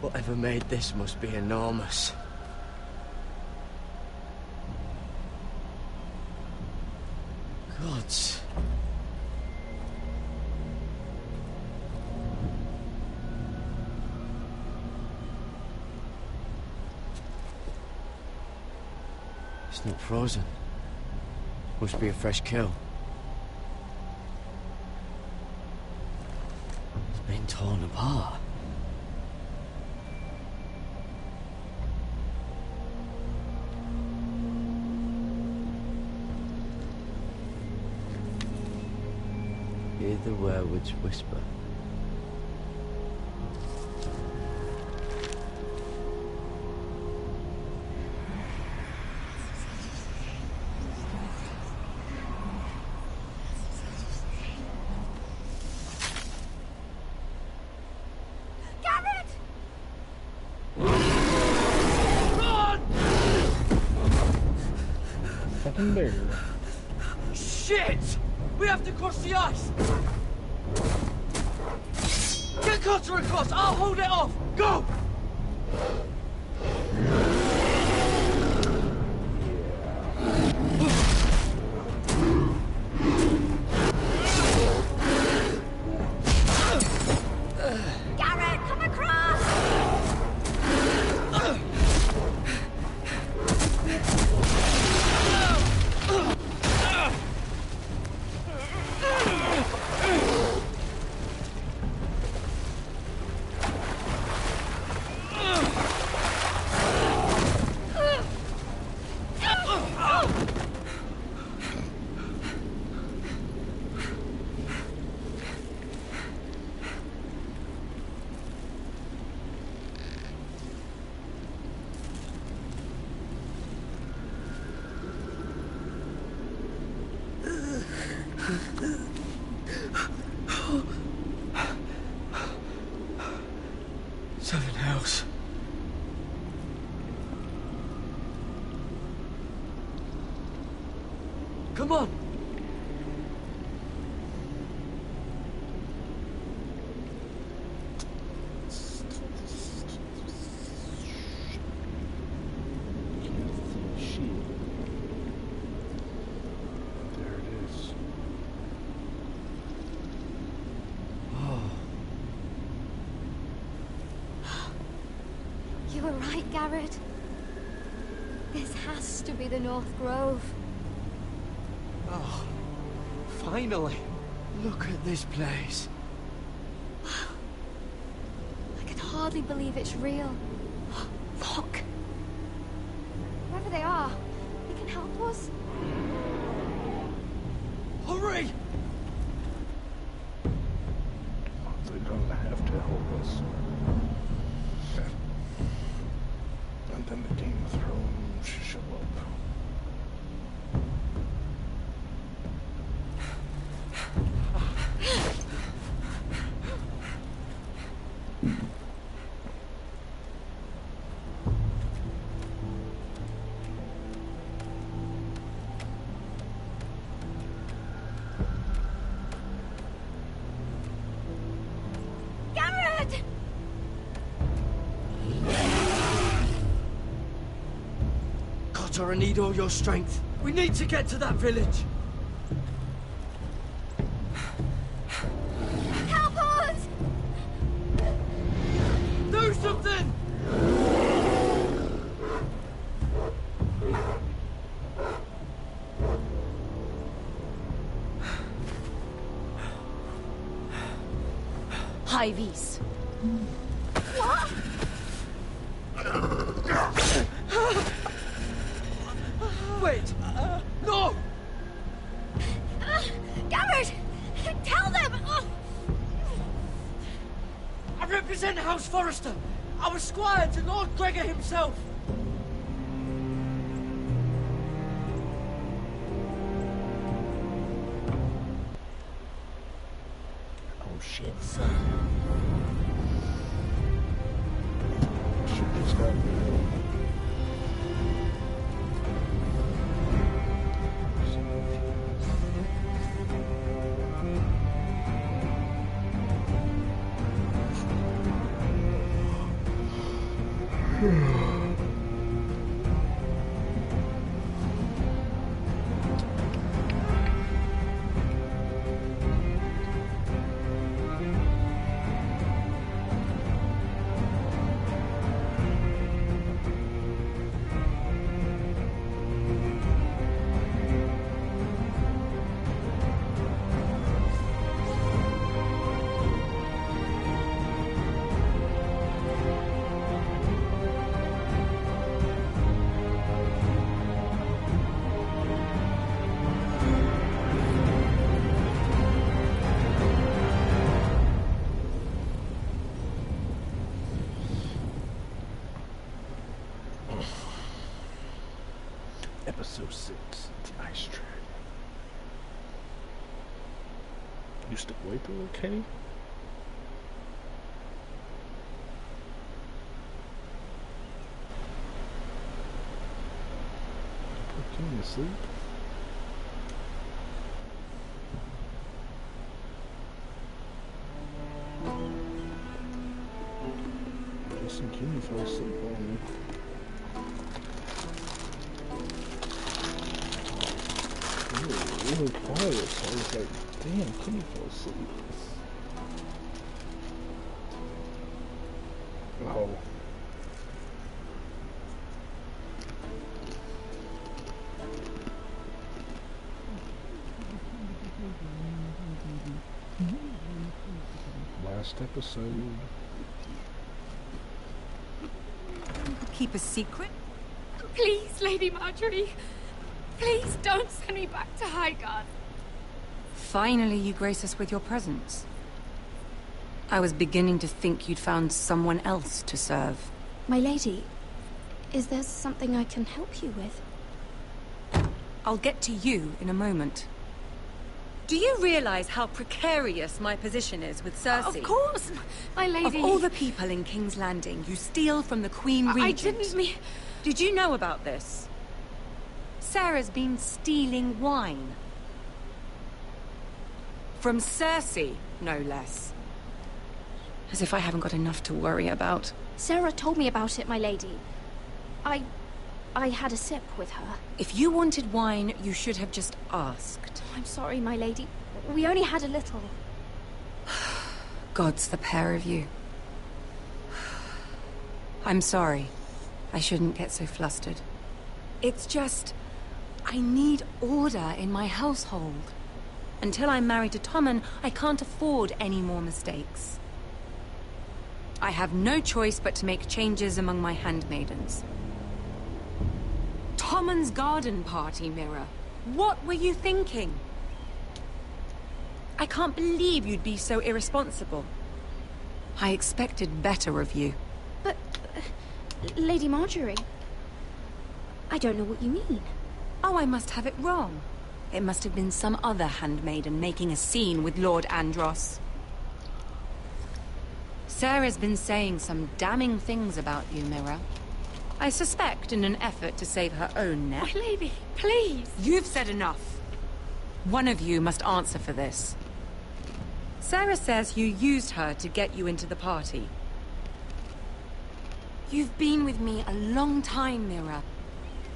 Whatever made this must be enormous. Gods. It's not frozen. Must be a fresh kill. It's been torn apart. Hear the werewolves whisper. Fucking bear. Shit! We have to cross the ice! Get Cotter across! I'll hold it off! Go! Garrett, come across! close. Come on! You were right, Garrett. This has to be the North Grove. Oh, finally! Look at this place. I can hardly believe it's real. Look! Whoever they are, they can help us. Hurry! They don't have to help us. And then the Game of Thrones show up. Garrett! Cotter, I need all your strength. We need to get to that village. Help us! Do something! High vis. What? Wait! No! Garrett! Tell them! I represent House Forrester, our squire to Lord Gregor himself. Oh shit, son. Shit just got real. Episode 6, The Ice Dragon. You still wiping, okay? Put Kenny to sleep. Guessing Kenny fell asleep on me. Really quiet, so I was like, damn, Kenny fell asleep. Oh. Last episode. Keep a secret? Please, Lady Marjorie. Please don't send me back to Highgarden. Finally, you grace us with your presence. I was beginning to think you'd found someone else to serve. My lady, is there something I can help you with? I'll get to you in a moment. Do you realize how precarious my position is with Cersei? Of course, my lady. Of all the people in King's Landing, you steal from the Queen Regent. I didn't mean... Did you know about this? Sarah's been stealing wine. From Cersei, no less. As if I haven't got enough to worry about. Sarah told me about it, my lady. I had a sip with her. If you wanted wine, you should have just asked. I'm sorry, my lady. We only had a little. Gods, the pair of you. I'm sorry. I shouldn't get so flustered. It's just... I need order in my household. Until I'm married to Tommen, I can't afford any more mistakes. I have no choice but to make changes among my handmaidens. Tommen's garden party, Mira. What were you thinking? I can't believe you'd be so irresponsible. I expected better of you. But... Lady Marjorie... I don't know what you mean. Oh, I must have it wrong. It must have been some other handmaiden making a scene with Lord Andros. Sarah's been saying some damning things about you, Mira. I suspect in an effort to save her own neck. My lady, please! You've said enough. One of you must answer for this. Sarah says you used her to get you into the party. You've been with me a long time, Mira.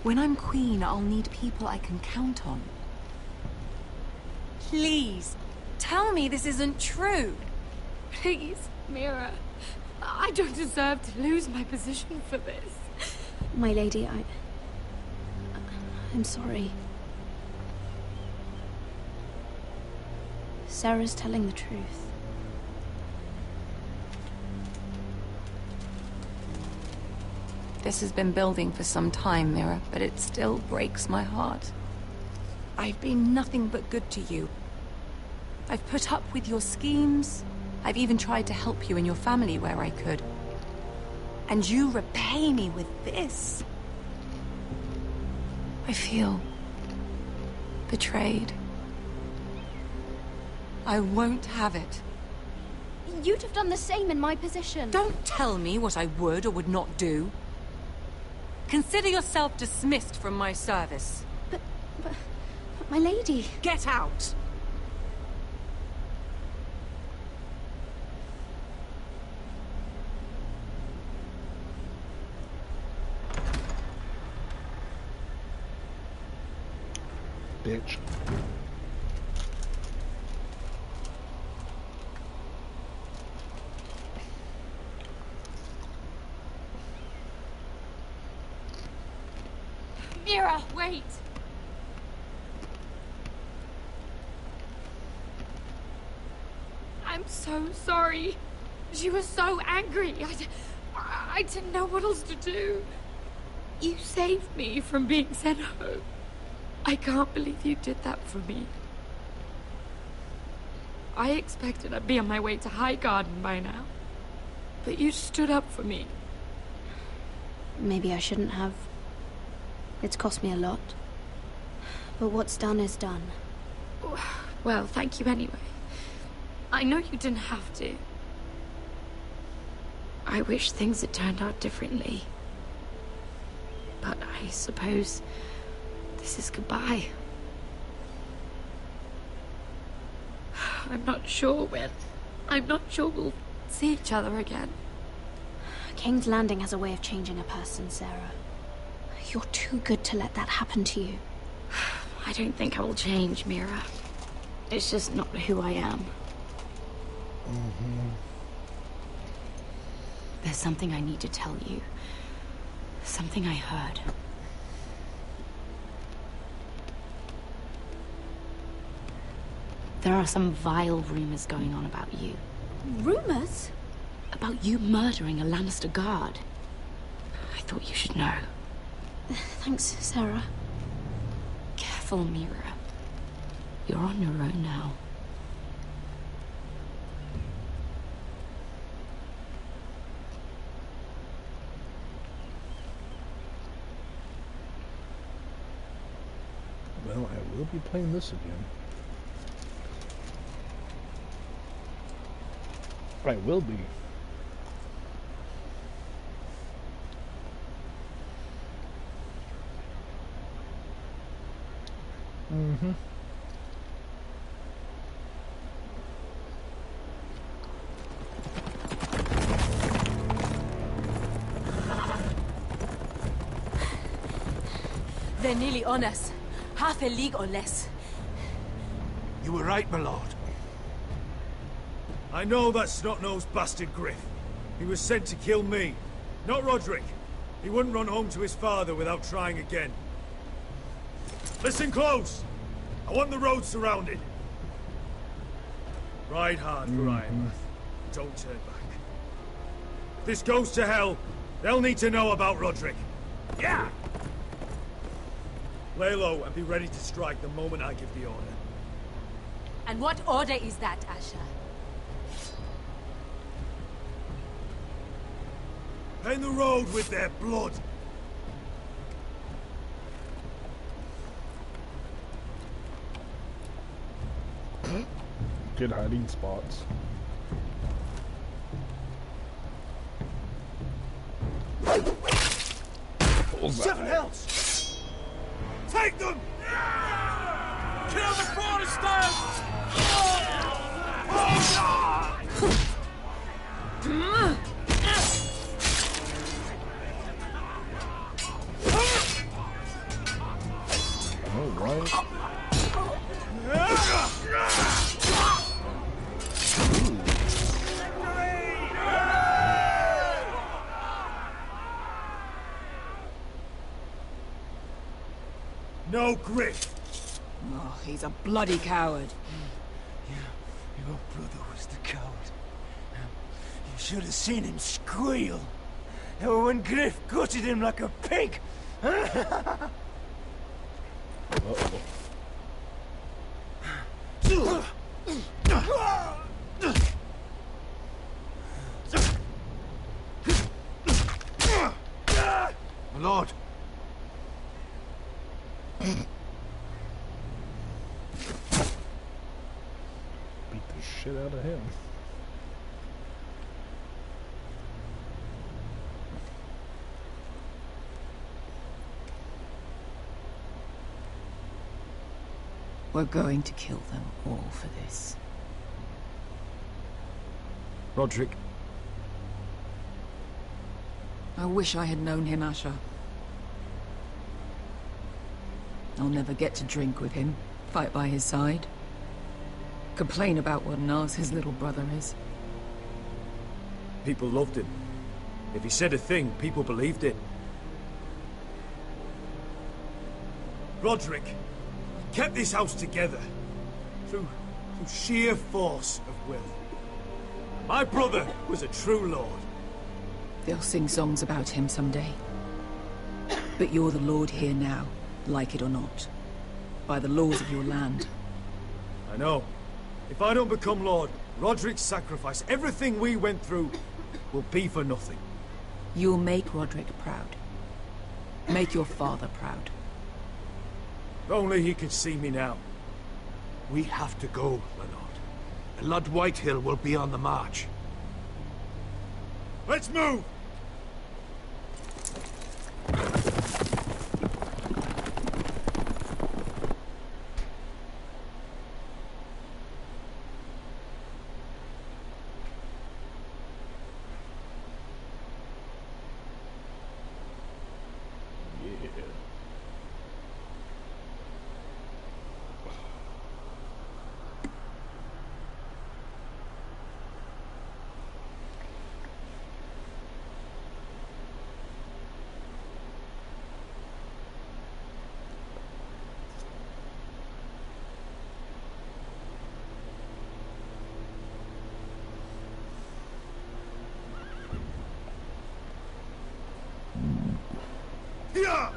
When I'm queen, I'll need people I can count on. Please, tell me this isn't true. Please, Mira. I don't deserve to lose my position for this. My lady, I'm sorry. Sarah's telling the truth. This has been building for some time, Mira, but it still breaks my heart. I've been nothing but good to you. I've put up with your schemes. I've even tried to help you and your family where I could. And you repay me with this. I feel betrayed. I won't have it. You'd have done the same in my position. Don't tell me what I would or would not do. Consider yourself dismissed from my service. But my lady... Get out! Bitch. Mira, wait! I'm so sorry. She was so angry. I didn't know what else to do. You saved me from being sent home. I can't believe you did that for me. I expected I'd be on my way to Highgarden by now. But you stood up for me. Maybe I shouldn't have. It's cost me a lot. But what's done is done. Well, thank you anyway. I know you didn't have to. I wish things had turned out differently. But I suppose this is goodbye. I'm not sure when. I'm not sure we'll see each other again. King's Landing has a way of changing a person, Sarah. You're too good to let that happen to you. I don't think I will change, Mira. It's just not who I am. There's something I need to tell you. Something I heard. There are some vile rumors going on about you. Rumors? About you murdering a Lannister guard. I thought you should know. Thanks, Sarah. Careful, Mira. You're on your own now. Well, I will be playing this again. I will be. Mm-hmm. They're nearly on us. Half a league or less. You were right, my lord. I know that snot-nosed bastard Griff. He was sent to kill me, not Roderick. He wouldn't run home to his father without trying again. Listen close! I want the road surrounded. Ride hard for Ironworth. Don't turn back. If this goes to hell, they'll need to know about Roderick. Yeah! Lay low and be ready to strike the moment I give the order. And what order is that, Asher? Paint the road with their blood. Good hiding spots. Seven hells! Take them! Kill the Protestants! Alright. No Griff! Oh, he's a bloody coward. Your brother was the coward. You should have seen him squeal. When Griff gutted him like a pig. My lord. Beat the shit out of him. We're going to kill them all for this. Roderick. I wish I had known him, Asher. I'll never get to drink with him, fight by his side, complain about what an arse his little brother is. People loved him. If he said a thing, people believed it. Roderick kept this house together through sheer force of will. My brother was a true lord. They'll sing songs about him someday. But you're the lord here now, like it or not. By the laws of your land. I know. If I don't become lord, Roderick's sacrifice, everything we went through, will be for nothing. You'll make Roderick proud. Make your father proud. If only he could see me now. We have to go, my lord. Lord Whitehill will be on the march. Let's move! Yeah!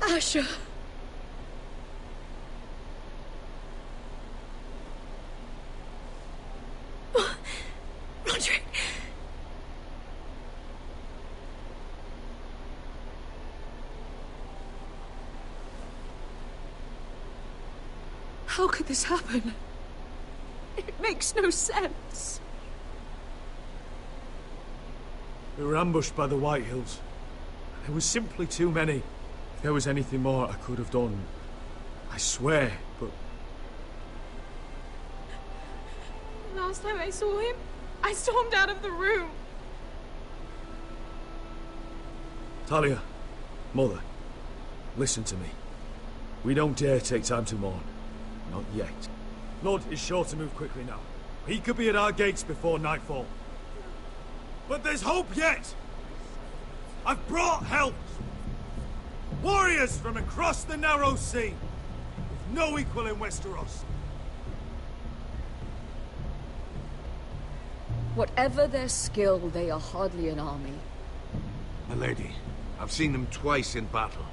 Asher. How could this happen? It makes no sense. We were ambushed by the White Hills. There was simply too many. If there was anything more I could have done, I swear, but... Last time I saw him, I stormed out of the room. Talia, Mother, listen to me. We don't dare take time to mourn. Not yet. Lord is sure to move quickly now. He could be at our gates before nightfall. But there's hope yet! I've brought help! Warriors from across the narrow sea, with no equal in Westeros. Whatever their skill, they are hardly an army. My lady, I've seen them twice in battle.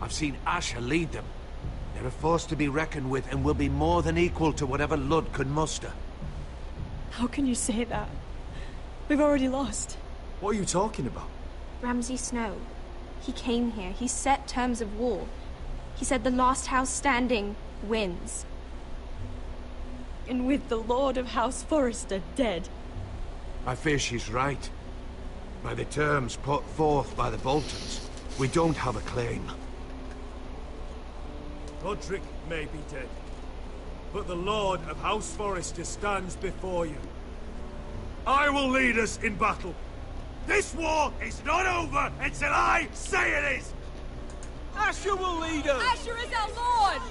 I've seen Asher lead them. They're a force to be reckoned with and will be more than equal to whatever Lud could muster. How can you say that? We've already lost. What are you talking about? Ramsay Snow. He came here. He set terms of war. He said the last house standing wins. And with the Lord of House Forrester dead. I fear she's right. By the terms put forth by the Boltons, we don't have a claim. Roderick may be dead, but the Lord of House Forrester stands before you. I will lead us in battle. This war is not over until I say it is! Asher will lead us! Asher is our lord!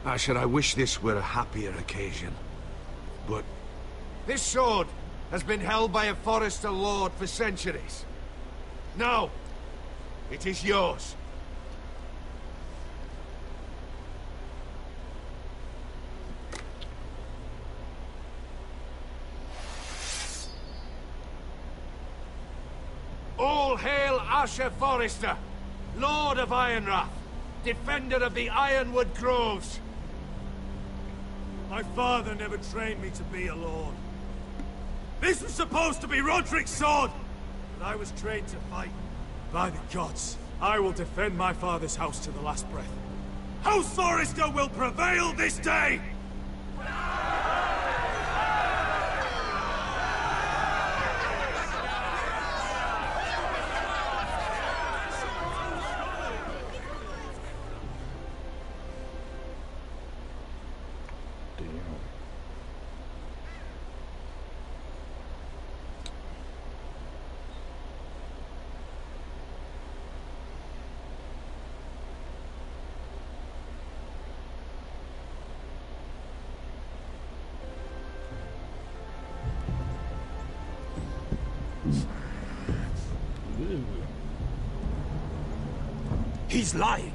Asher, I wish this were a happier occasion. But This sword has been held by a Forrester lord for centuries. Now, it is yours. All hail Asher Forrester, Lord of Ironrath, defender of the Ironwood Groves. My father never trained me to be a lord. This was supposed to be Roderick's sword, but I was trained to fight. By the gods, I will defend my father's house to the last breath. House Forrester will prevail this day! He's lying.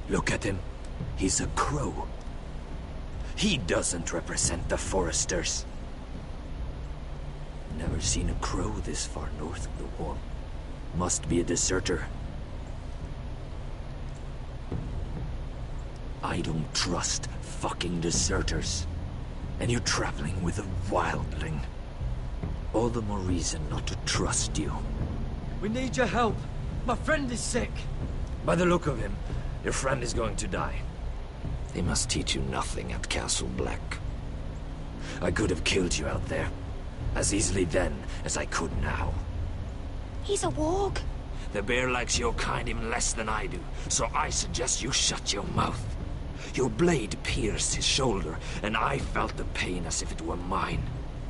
Look at him. He's a crow. He doesn't represent the Foresters. Never seen a crow this far north of the wall. Must be a deserter. I don't trust fucking deserters. And you're traveling with a wildling. All the more reason not to trust you. We need your help. My friend is sick. By the look of him, your friend is going to die. They must teach you nothing at Castle Black. I could have killed you out there, as easily then as I could now. He's a warg. The bear likes your kind even less than I do, so I suggest you shut your mouth. Your blade pierced his shoulder, and I felt the pain as if it were mine.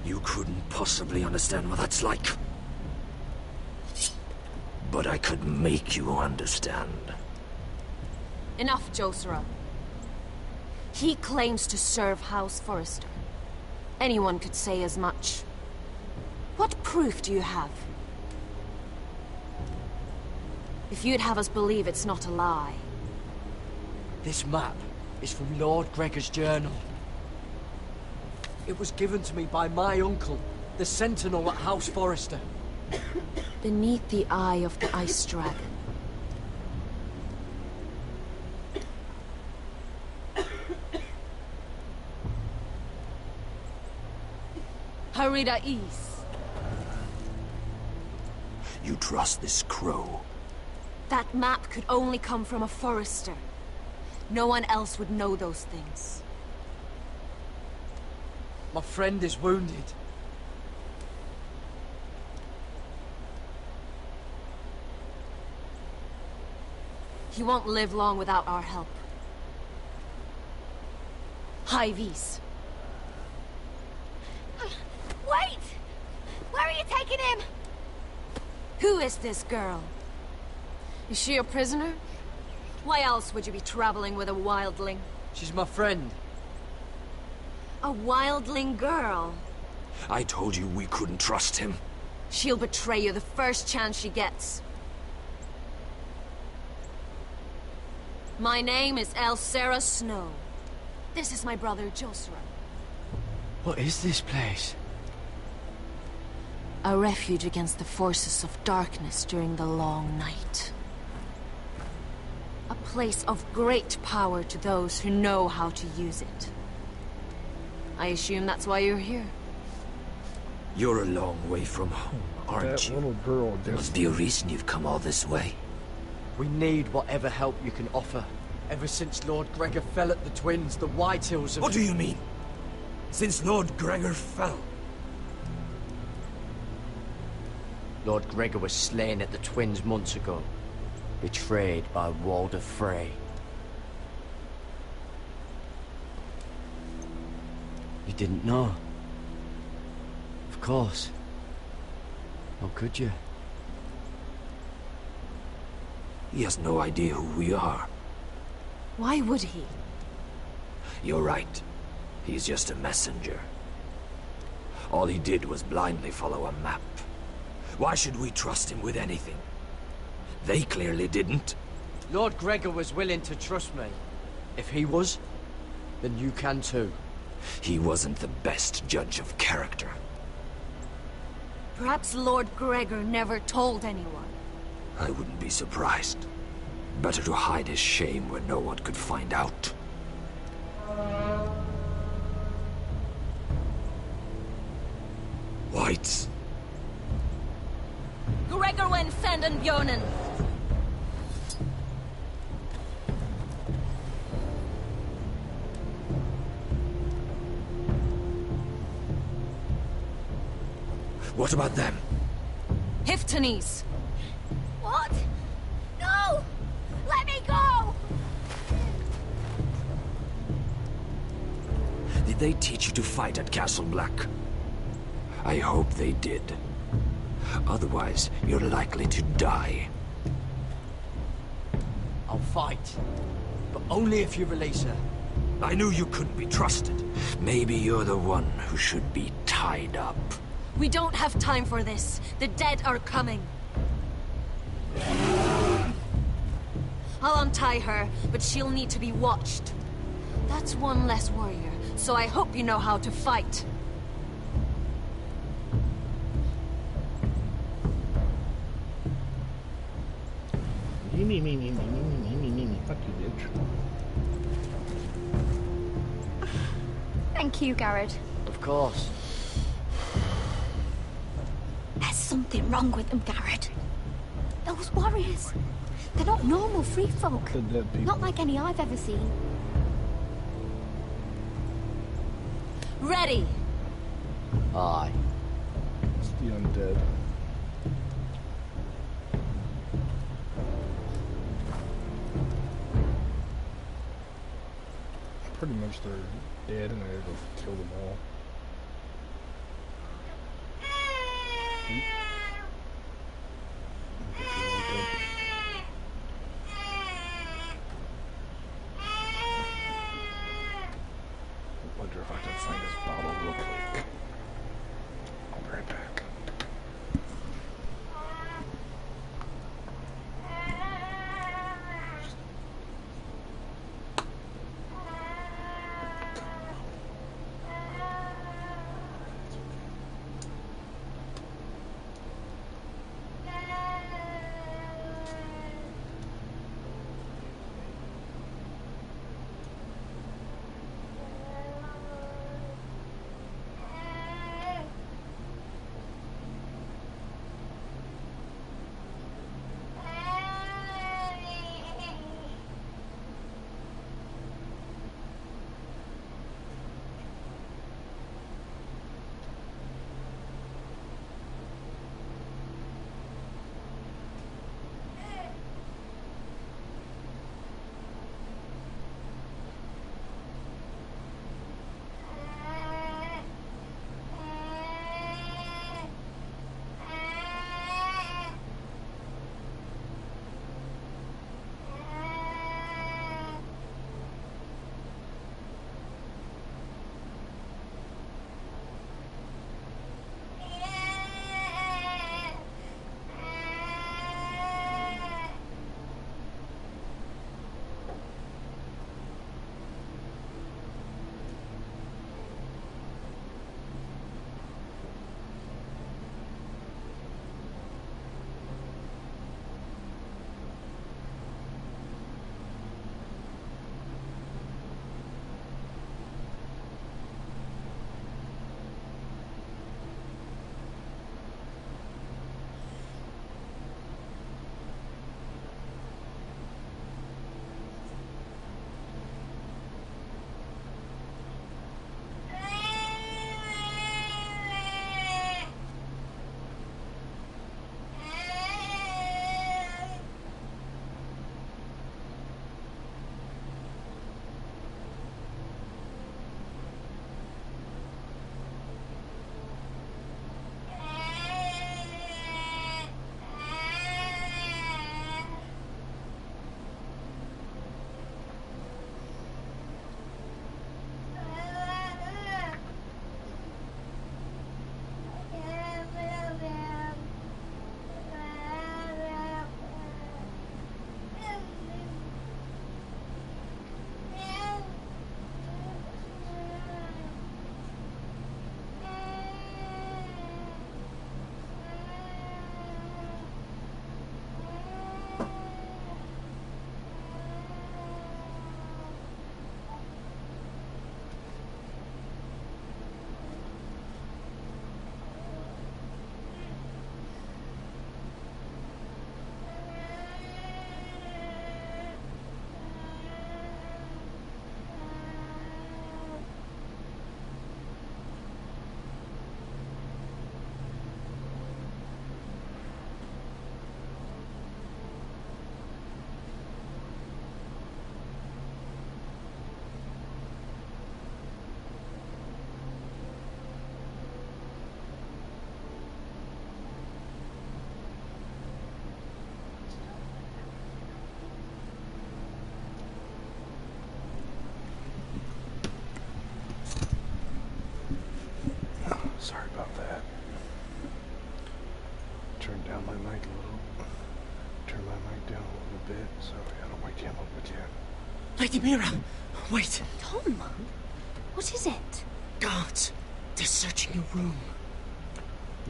You couldn't possibly understand what that's like. But I could make you understand. Enough, Josera. He claims to serve House Forrester. Anyone could say as much. What proof do you have? If you'd have us believe it's not a lie. This map is from Lord Gregor's journal. It was given to me by my uncle, the Sentinel at House Forrester. Beneath the eye of the Ice Dragon. Florida is. You trust this crow? That map could only come from a forester. No one else would know those things. My friend is wounded. He won't live long without our help. Hy-Vee. Wait! Where are you taking him? Who is this girl? Is she a prisoner? Why else would you be traveling with a wildling? She's my friend. A wildling girl? I told you we couldn't trust him. She'll betray you the first chance she gets. My name is Elsera Snow. This is my brother Josra. What is this place? A refuge against the forces of darkness during the long night. A place of great power to those who know how to use it. I assume that's why you're here. You're a long way from home, aren't That you? little girl There must be a reason you've come all this way. We need whatever help you can offer. Ever since Lord Gregor fell at the Twins, the Whitehills have... What do you mean? Since Lord Gregor fell? Lord Gregor was slain at the Twins months ago. Betrayed by Walder Frey. You didn't know? Of course. How could you? He has no idea who we are. Why would he? You're right. He's just a messenger. All he did was blindly follow a map. Why should we trust him with anything? They clearly didn't. Lord Gregor was willing to trust me. If he was, then you can too. He wasn't the best judge of character. Perhaps Lord Gregor never told anyone. I wouldn't be surprised. Better to hide his shame where no one could find out. Whites. Gregor went senden Björnen. What about them? Hiftanes. What? No! Let me go! Did they teach you to fight at Castle Black? I hope they did. Otherwise, you're likely to die. I'll fight. But only if you release her. I knew you couldn't be trusted. Maybe you're the one who should be tied up. We don't have time for this. The dead are coming. I'll untie her, but she'll need to be watched. That's one less warrior, so I hope you know how to fight. Me. Fuck you, bitch. Thank you, Garrett. Of course. There's something wrong with them, Garrett. Those warriors. They're not normal free folk. The dead people. Not like any I've ever seen. Ready! Aye. It's the undead. Pretty much they're dead and I gotta go kill them all. I wonder if I can find this bottle real quick. I'll be right back. turn down my mic a little. Turn my mic down a little bit so I don't wake him up with you. Lady Mira, wait. Tom, what is it? Guards. They're searching your room.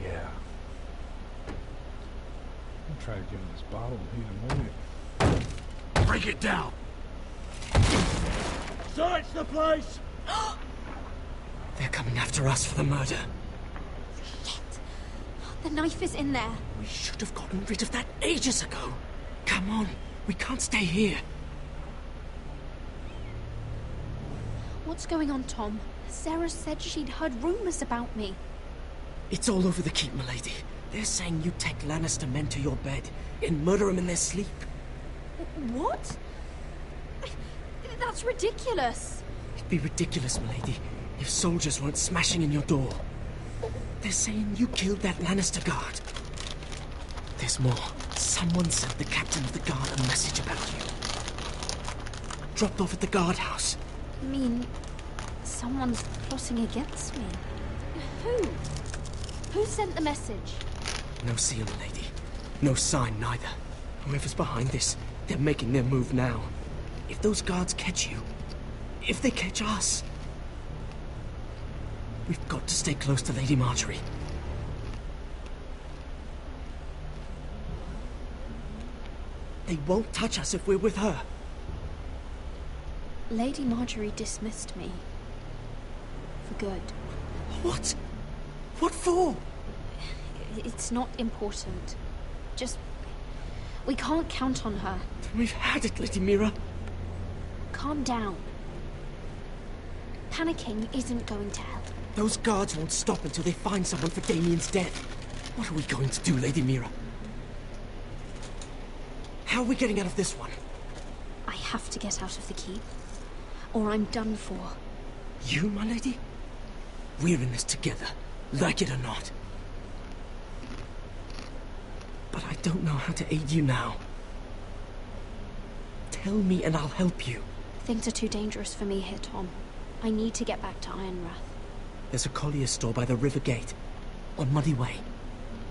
Yeah. I'll try to give him this bottle and heat him with it. Break it down! Search the place! They're coming after us for the murder. The knife is in there. We should have gotten rid of that ages ago. Come on, we can't stay here. What's going on, Tom? Sarah said she'd heard rumors about me. It's all over the keep, milady. They're saying you take Lannister men to your bed and murder them in their sleep. What? That's ridiculous. It'd be ridiculous, milady, if soldiers weren't smashing in your door. They're saying you killed that Lannister guard. There's more. Someone sent the captain of the guard a message about you. Dropped off at the guardhouse. You mean someone's plotting against me? Who? Who sent the message? No seal, milady. No sign, neither. Whoever's behind this, they're making their move now. If those guards catch you, if they catch us, we've got to stay close to Lady Marjorie. They won't touch us if we're with her. Lady Marjorie dismissed me. For good. What? What for? It's not important. Just... we can't count on her. We've had it, Lady Mira. Calm down. Panicking isn't going to help. Those guards won't stop until they find someone for Damien's death. What are we going to do, Lady Mira? How are we getting out of this one? I have to get out of the keep, or I'm done for. You, my lady? We're in this together, like it or not. But I don't know how to aid you now. Tell me and I'll help you. Things are too dangerous for me here, Tom. I need to get back to Ironrath. There's a collier's store by the river gate, on Muddy Way.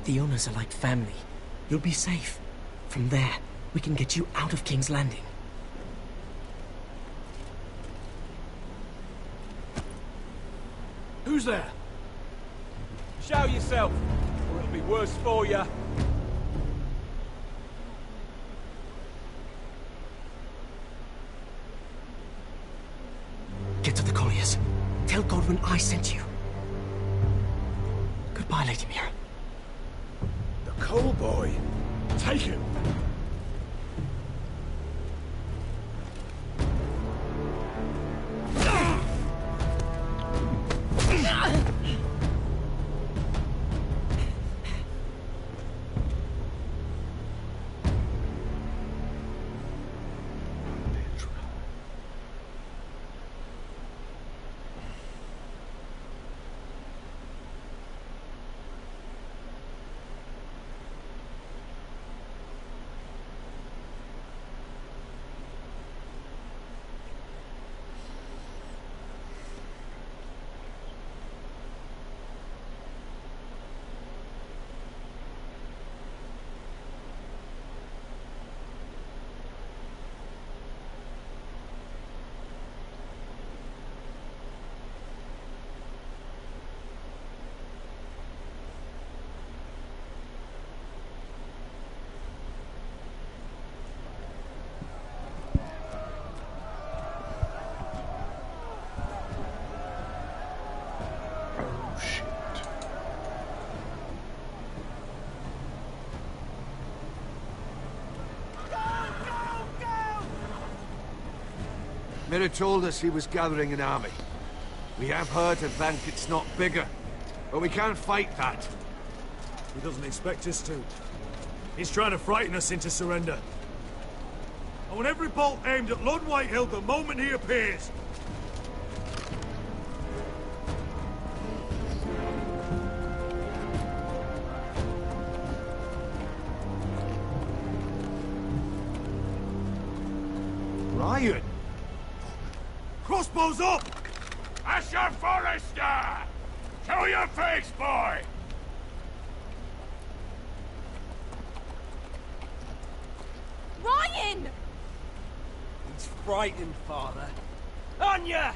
The owners are like family. You'll be safe. From there, we can get you out of King's Landing. Who's there? Show yourself, or it'll be worse for you. Get to the colliers. Tell Godwin I sent you. Goodbye, Lady Mira. The coal boy. Take him. Mira told us he was gathering an army. We have heard that Blanket's not bigger, but we can't fight that. He doesn't expect us to. He's trying to frighten us into surrender. I want every bolt aimed at Lord Whitehill the moment he appears. Ryan! Crossbows up! Asher Forrester! Show your face, boy! frightened, Father. On ya!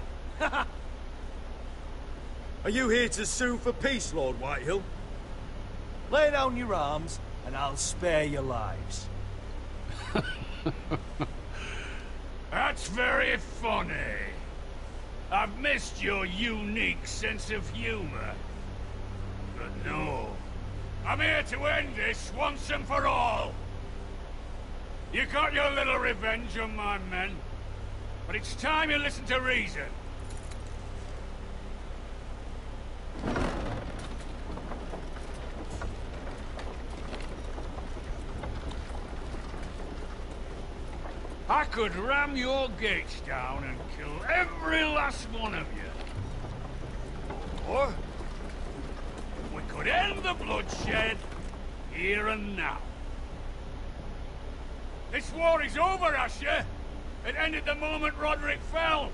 Are you here to sue for peace, Lord Whitehill? Lay down your arms, and I'll spare your lives. That's very funny. I've missed your unique sense of humor. But no, I'm here to end this once and for all. You got your little revenge on my men, but it's time you listen to reason. I could ram your gates down and kill every last one of you. Or we could end the bloodshed here and now. This war is over, Asher. It ended the moment Roderick fell.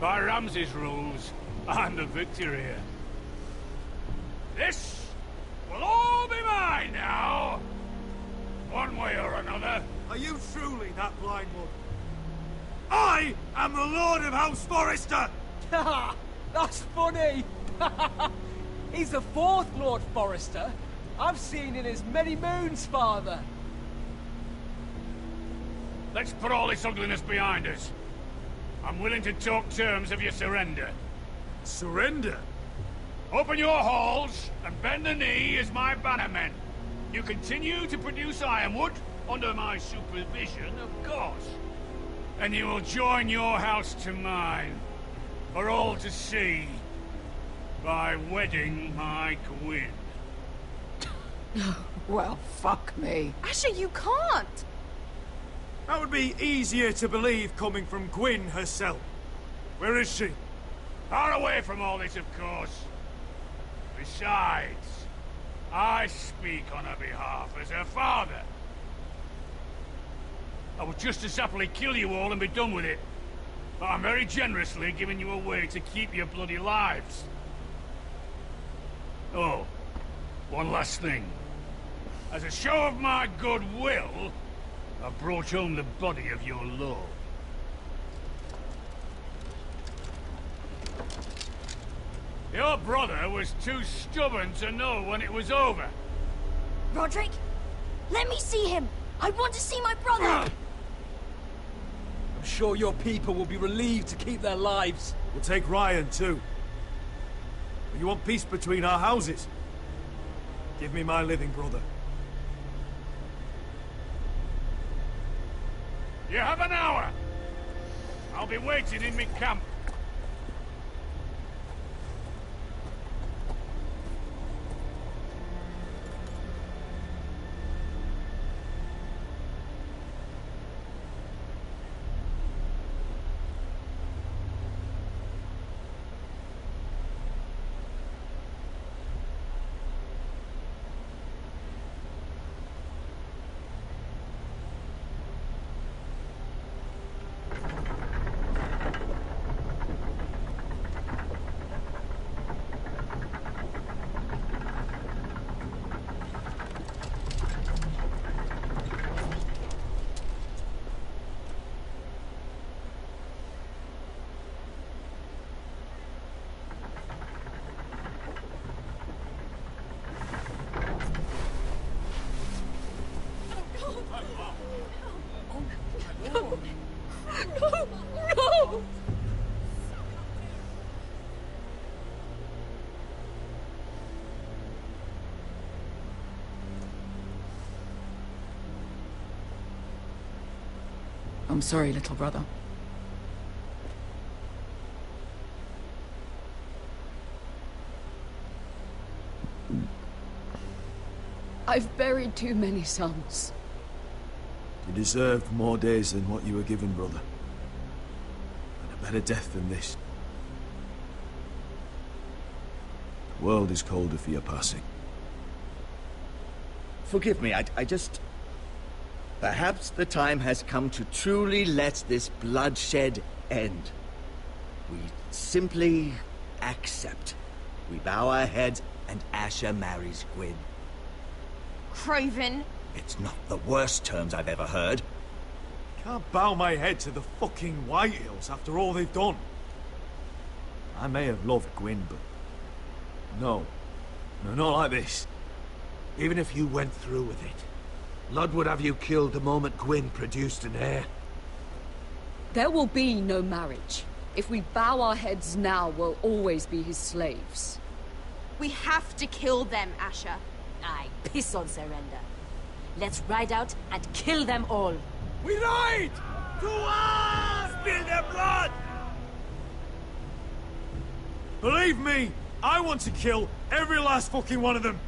By Ramsay's rules, I'm the victor here. This will all be mine now. One way or another. Are you truly that blind one? I am the Lord of House Forrester! That's funny! He's the fourth Lord Forrester. I've seen in as many moons, Father. Let's put all this ugliness behind us. I'm willing to talk terms of your surrender. Surrender? Open your halls and bend the knee as my bannermen. You continue to produce ironwood, under my supervision, of course. And you will join your house to mine, for all to see, by wedding my Gwyn. Well, fuck me. Asher, you can't! That would be easier to believe coming from Gwyn herself. Where is she? Far away from all this, of course. Besides, I speak on her behalf as her father. I would just as happily kill you all and be done with it. But I'm very generously giving you a way to keep your bloody lives. Oh, one last thing. As a show of my goodwill, I brought home the body of your lord. Your brother was too stubborn to know when it was over. Roderick, let me see him. I want to see my brother. I'm sure your people will be relieved to keep their lives. We'll take Ryan, too. But you want peace between our houses? Give me my living brother. You have an hour. I'll be waiting in my camp. No! I'm sorry, little brother. I've buried too many sons. You deserved more days than what you were given, brother. And a better death than this. The world is colder for your passing. Forgive me, I just... Perhaps the time has come to truly let this bloodshed end. We simply accept. We bow our heads and Asher marries Gwyn. Craven. It's not the worst terms I've ever heard. Can't bow my head to the fucking Whitehills after all they've done. I may have loved Gwyn, but... No. No, not like this. Even if you went through with it, Lud would have you killed the moment Gwyn produced an heir. There will be no marriage. If we bow our heads now, we'll always be his slaves. We have to kill them, Asher. Aye, piss on surrender. Let's ride out and kill them all. We ride! To us! Spill their blood! Believe me, I want to kill every last fucking one of them.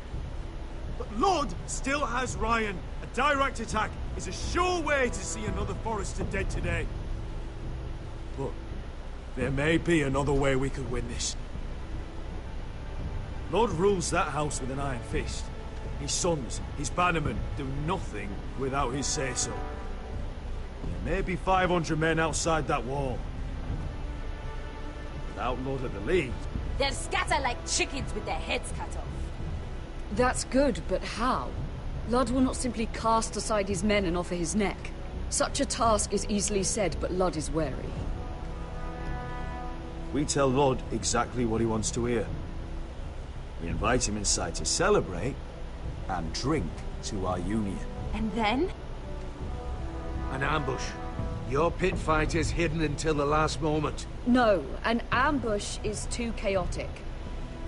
But Lud still has Ryan. A direct attack is a sure way to see another Forrester dead today. But there may be another way we could win this. Lud rules that house with an iron fist. His sons, his bannermen, do nothing without his say-so. There may be 500 men outside that wall. Without Lud at the lead... They'll scatter like chickens with their heads cut off. That's good, but how? Lud will not simply cast aside his men and offer his neck. Such a task is easily said, but Lud is wary. We tell Lud exactly what he wants to hear. We invite him inside to celebrate and drink to our union. And then? An ambush. Your pit fight is hidden until the last moment. No, an ambush is too chaotic.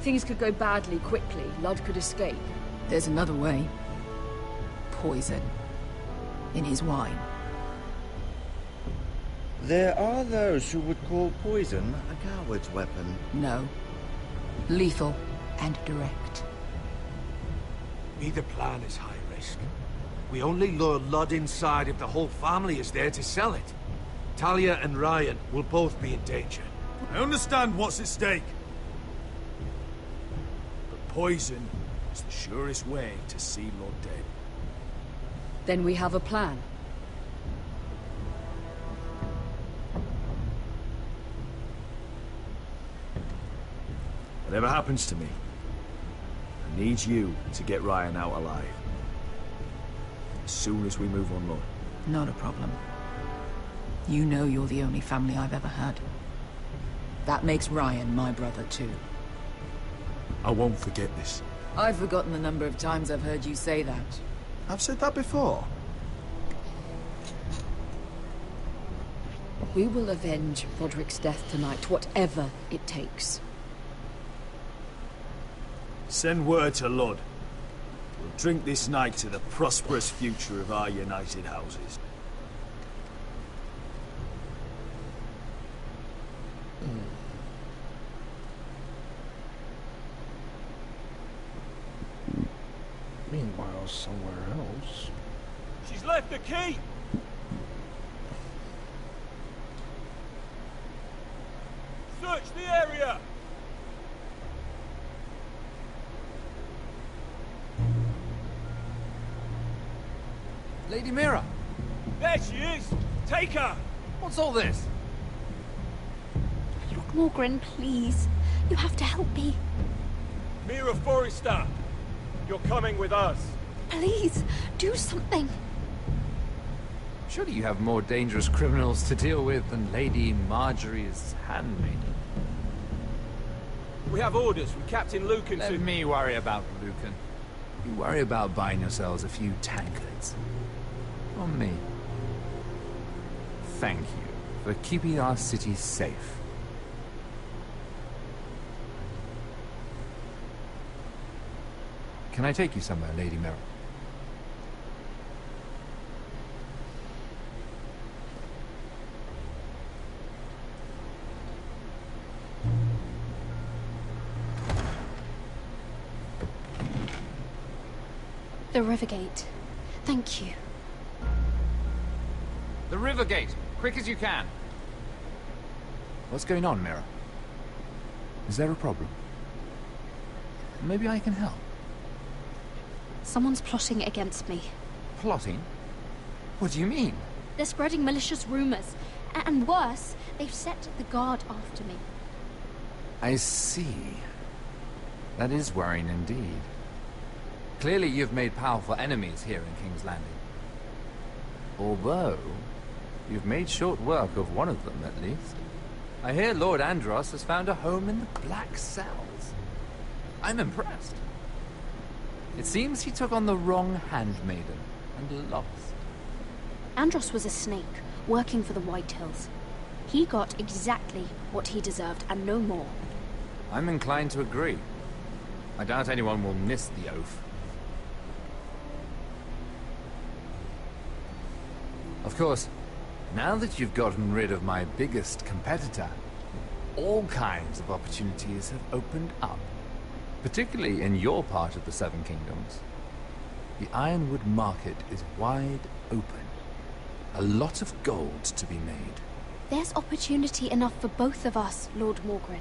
Things could go badly quickly. Lud could escape. There's another way. Poison. In his wine. There are those who would call poison a coward's weapon. No. Lethal and direct. Either plan is high risk. We only lure Lud inside if the whole family is there to sell it. Talia and Ryan will both be in danger. I understand what's at stake. But poison is the surest way to see Lud dead. Then we have a plan. Whatever happens to me, I need you to get Ryan out alive. As soon as we move on Lud. Not a problem. You know you're the only family I've ever had. That makes Ryan my brother too. I won't forget this. I've forgotten the number of times I've heard you say that. I've said that before. We will avenge Roderick's death tonight, whatever it takes. Send word to Lud. We'll drink this night to the prosperous future of our united houses. Meanwhile, somewhere else... She's left the key! Search the area! Lady Mira! There she is! Take her! What's all this? Lord Morgren, please. You have to help me. Mira Forrester! You're coming with us. Please, do something. Surely you have more dangerous criminals to deal with than Lady Marjorie's handmaiden. We have orders from Captain Lucan Let to... me worry about Lucan. You worry about buying yourselves a few tankards. On me. Thank you for keeping our city safe. Can I take you somewhere, Lady Mira? The Rivergate. Thank you. The Rivergate! Quick as you can! What's going on, Mira? Is there a problem? Maybe I can help. Someone's plotting against me. Plotting? What do you mean? They're spreading malicious rumors. And worse, they've set the guard after me. I see. That is worrying indeed. Clearly you've made powerful enemies here in King's Landing. Although, You've made short work of one of them, at least. I hear Lord Andros has found a home in the Black Cells. I'm impressed. It seems he took on the wrong handmaiden and lost. Andros was a snake, working for the Whitehills. He got exactly what he deserved, and no more. I'm inclined to agree. I doubt anyone will miss the oath. Of course, now that you've gotten rid of my biggest competitor, all kinds of opportunities have opened up. Particularly in your part of the Seven Kingdoms. The Ironwood market is wide open. A lot of gold to be made. There's opportunity enough for both of us, Lord Morgren.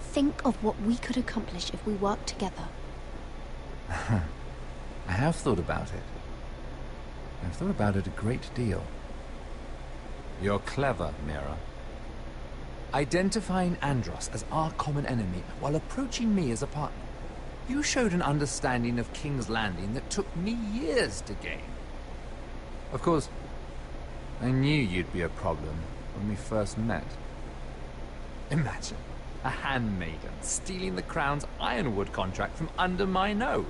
Think of what we could accomplish if we worked together. I have thought about it. I've thought about it a great deal. You're clever, Mira. Identifying Andros as our common enemy while approaching me as a partner. You showed an understanding of King's Landing that took me years to gain. Of course, I knew you'd be a problem when we first met. Imagine a handmaiden stealing the Crown's Ironwood contract from under my nose.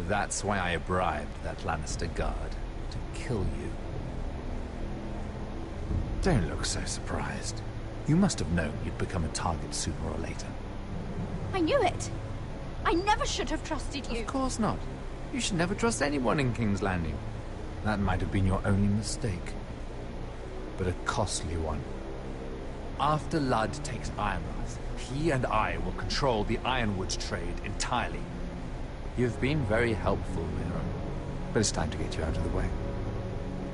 That's why I bribed that Lannister guard to kill you. Don't look so surprised. You must have known you'd become a target sooner or later. I knew it! I never should have trusted you! Of course not. You should never trust anyone in King's Landing. That might have been your only mistake. But a costly one. After Ludd takes Ironrath, he and I will control the Ironwood trade entirely. You've been very helpful, Mira. But it's time to get you out of the way.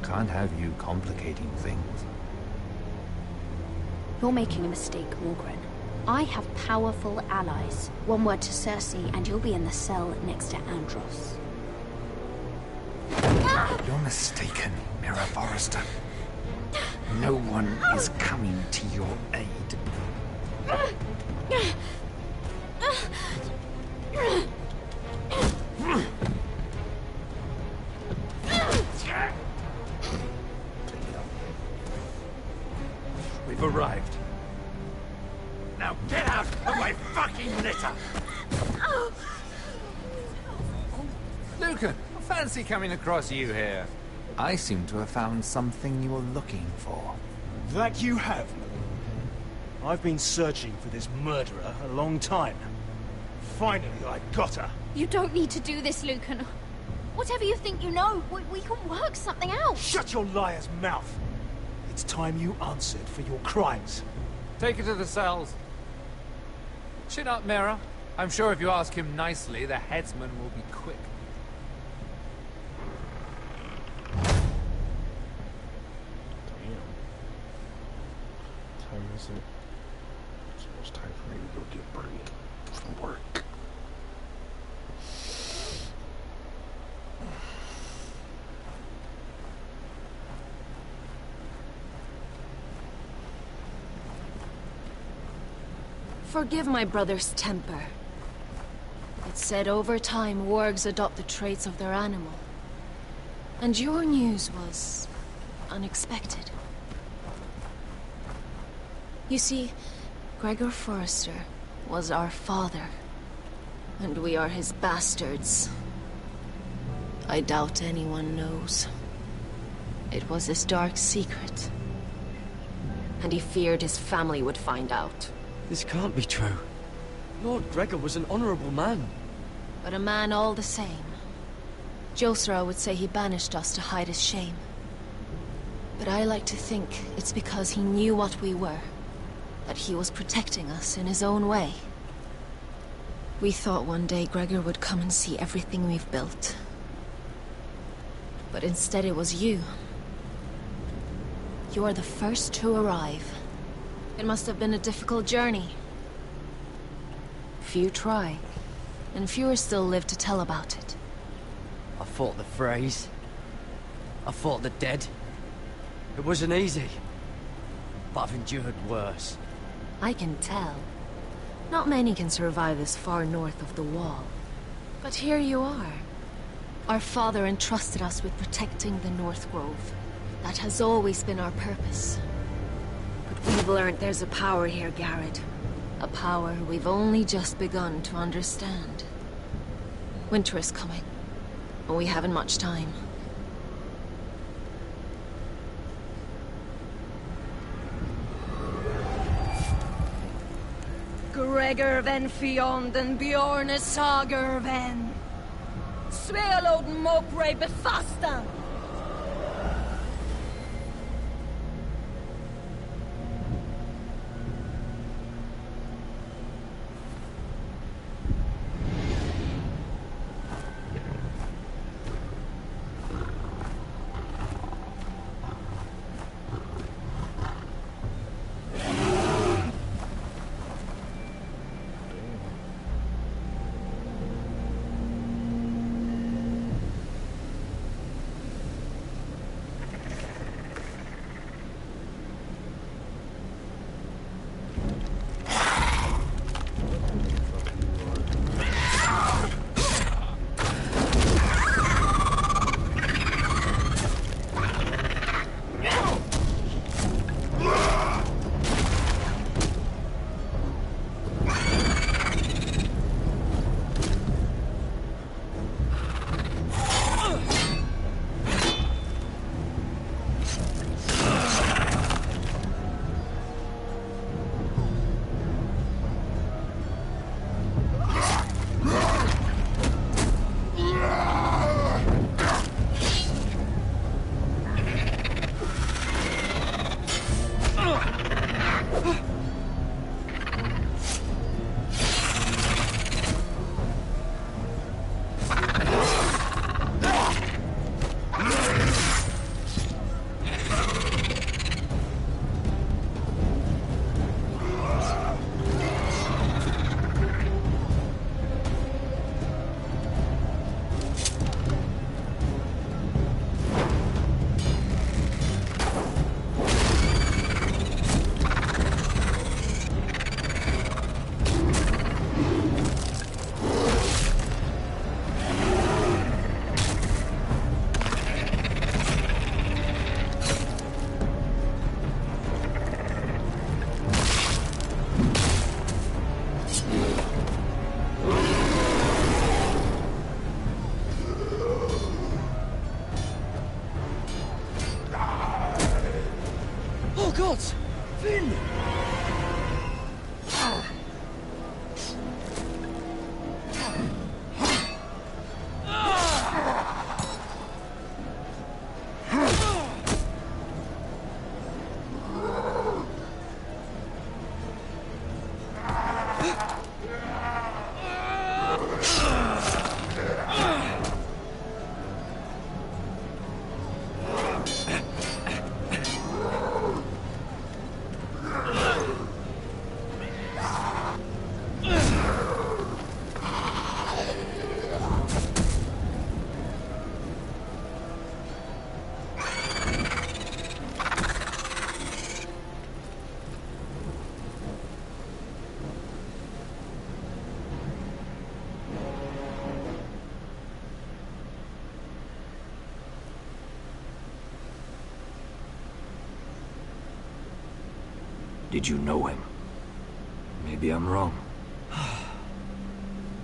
Can't have you complicating things. You're making a mistake, Morgren. I have powerful allies. One word to Cersei, and you'll be in the cell next to Andros. You're mistaken, Mira Forrester. No one is coming to your aid. We've arrived. Now get out of my fucking litter! Lucan, I fancy coming across you here. I seem to have found something you were looking for. That you have, my lord. I've been searching for this murderer a long time. Finally, I got her. You don't need to do this, Lucan. Whatever you think you know, we can work something out. Shut your liar's mouth! It's time you answered for your crimes. Take her to the cells. Chin up, Mira. I'm sure if you ask him nicely, the headsman will be quick. Time is it? It's almost time for me to go get a break from work. Forgive my brother's temper. It's said over time wargs adopt the traits of their animal. And your news was unexpected. You see, Gregor Forrester was our father, and we are his bastards. I doubt anyone knows. It was his dark secret, and he feared his family would find out. This can't be true. Lord Gregor was an honorable man. But a man all the same. Josera would say he banished us to hide his shame. But I like to think it's because he knew what we were. That he was protecting us in his own way. We thought one day Gregor would come and see everything we've built. But instead it was you. You're the first to arrive. It must have been a difficult journey. Few try, and fewer still live to tell about it. I fought the Freys. I fought the dead. It wasn't easy. But I've endured worse. I can tell. Not many can survive this far north of the Wall. But here you are. Our father entrusted us with protecting the North Grove. That has always been our purpose. But we've learned there's a power here, Garrett. A power we've only just begun to understand. Winter is coming, and we haven't much time. Gregor ven Fionden Bjorne Sager ven. Svealoden Mokre befastan. gods! Finn! Did you know him? Maybe I'm wrong.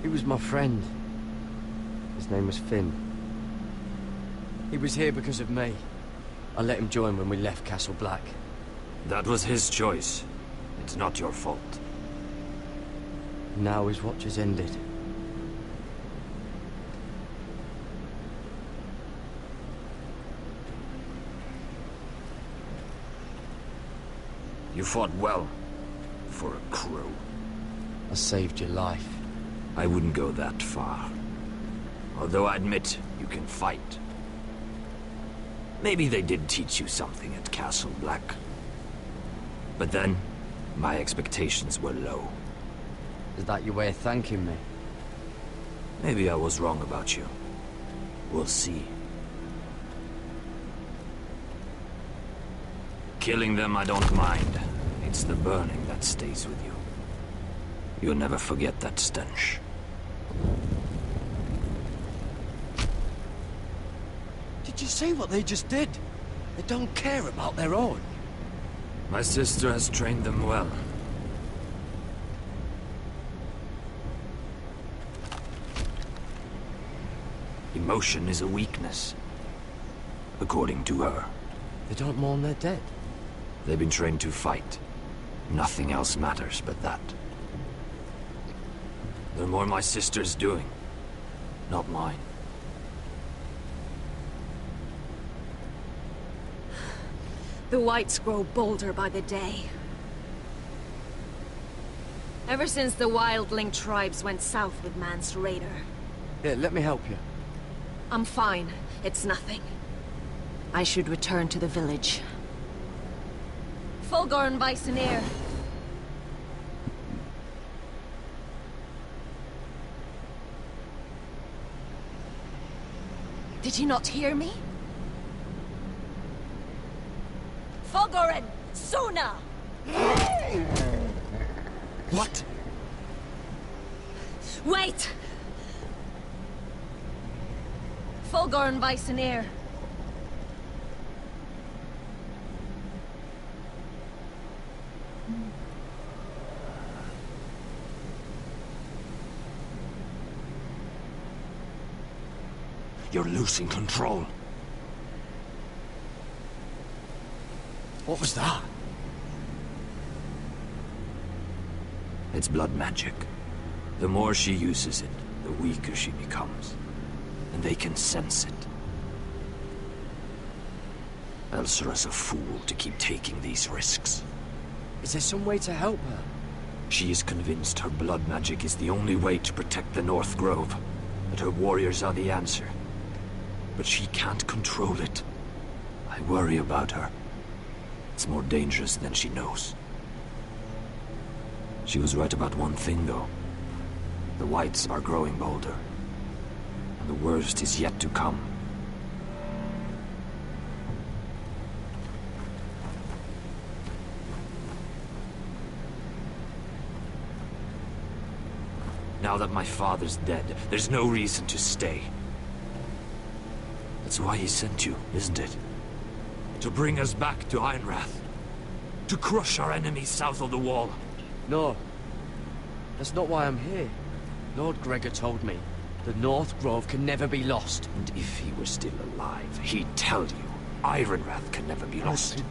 He was my friend. His name was Finn. He was here because of me. I let him join when we left Castle Black. That was his choice. It's not your fault. Now his watch has ended. You fought well. For a crow. I saved your life. I wouldn't go that far. Although I admit, you can fight. Maybe they did teach you something at Castle Black. But then, my expectations were low. Is that your way of thanking me? Maybe I was wrong about you. We'll see. Killing them I don't mind. It's the burning that stays with you. You'll never forget that stench. Did you see what they just did? They don't care about their own. My sister has trained them well. Emotion is a weakness, according to her. They don't mourn their dead. They've been trained to fight. Nothing else matters but that. The more my sister's doing, not mine. The whites grow bolder by the day. Ever since the wildling tribes went south with Mance Raider. Here, let me help you. I'm fine. It's nothing. I should return to the village. Fulgorn Bisoneer. Did you not hear me? Fulgorn! Suna! What? Wait! Fulgorn Bisoneer. You're losing control. What was that? It's blood magic. The more she uses it, the weaker she becomes. And they can sense it. Elsera's a fool to keep taking these risks. Is there some way to help her? She is convinced her blood magic is the only way to protect the North Grove. That her warriors are the answer. But she can't control it. I worry about her. It's more dangerous than she knows. She was right about one thing, though. The whites are growing bolder. And the worst is yet to come. Now that my father's dead, there's no reason to stay. That's why he sent you, isn't it? To bring us back to Ironrath. To crush our enemies south of the wall. No. That's not why I'm here. Lord Gregor told me the North Grove can never be lost. And if he were still alive, he'd tell you Ironrath can never be lost.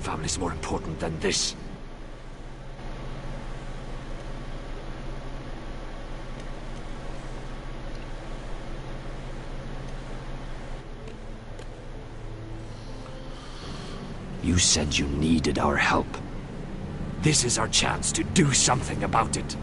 Family's more important than this. You said you needed our help. This is our chance to do something about it.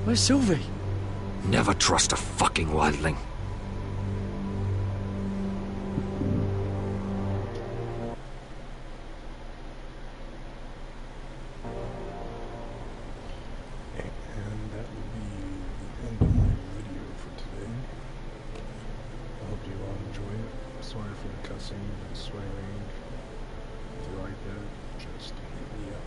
Where's Sylvie? Never trust a fucking wildling. Sorry for the cussing and swearing. If you like that, just hit me up.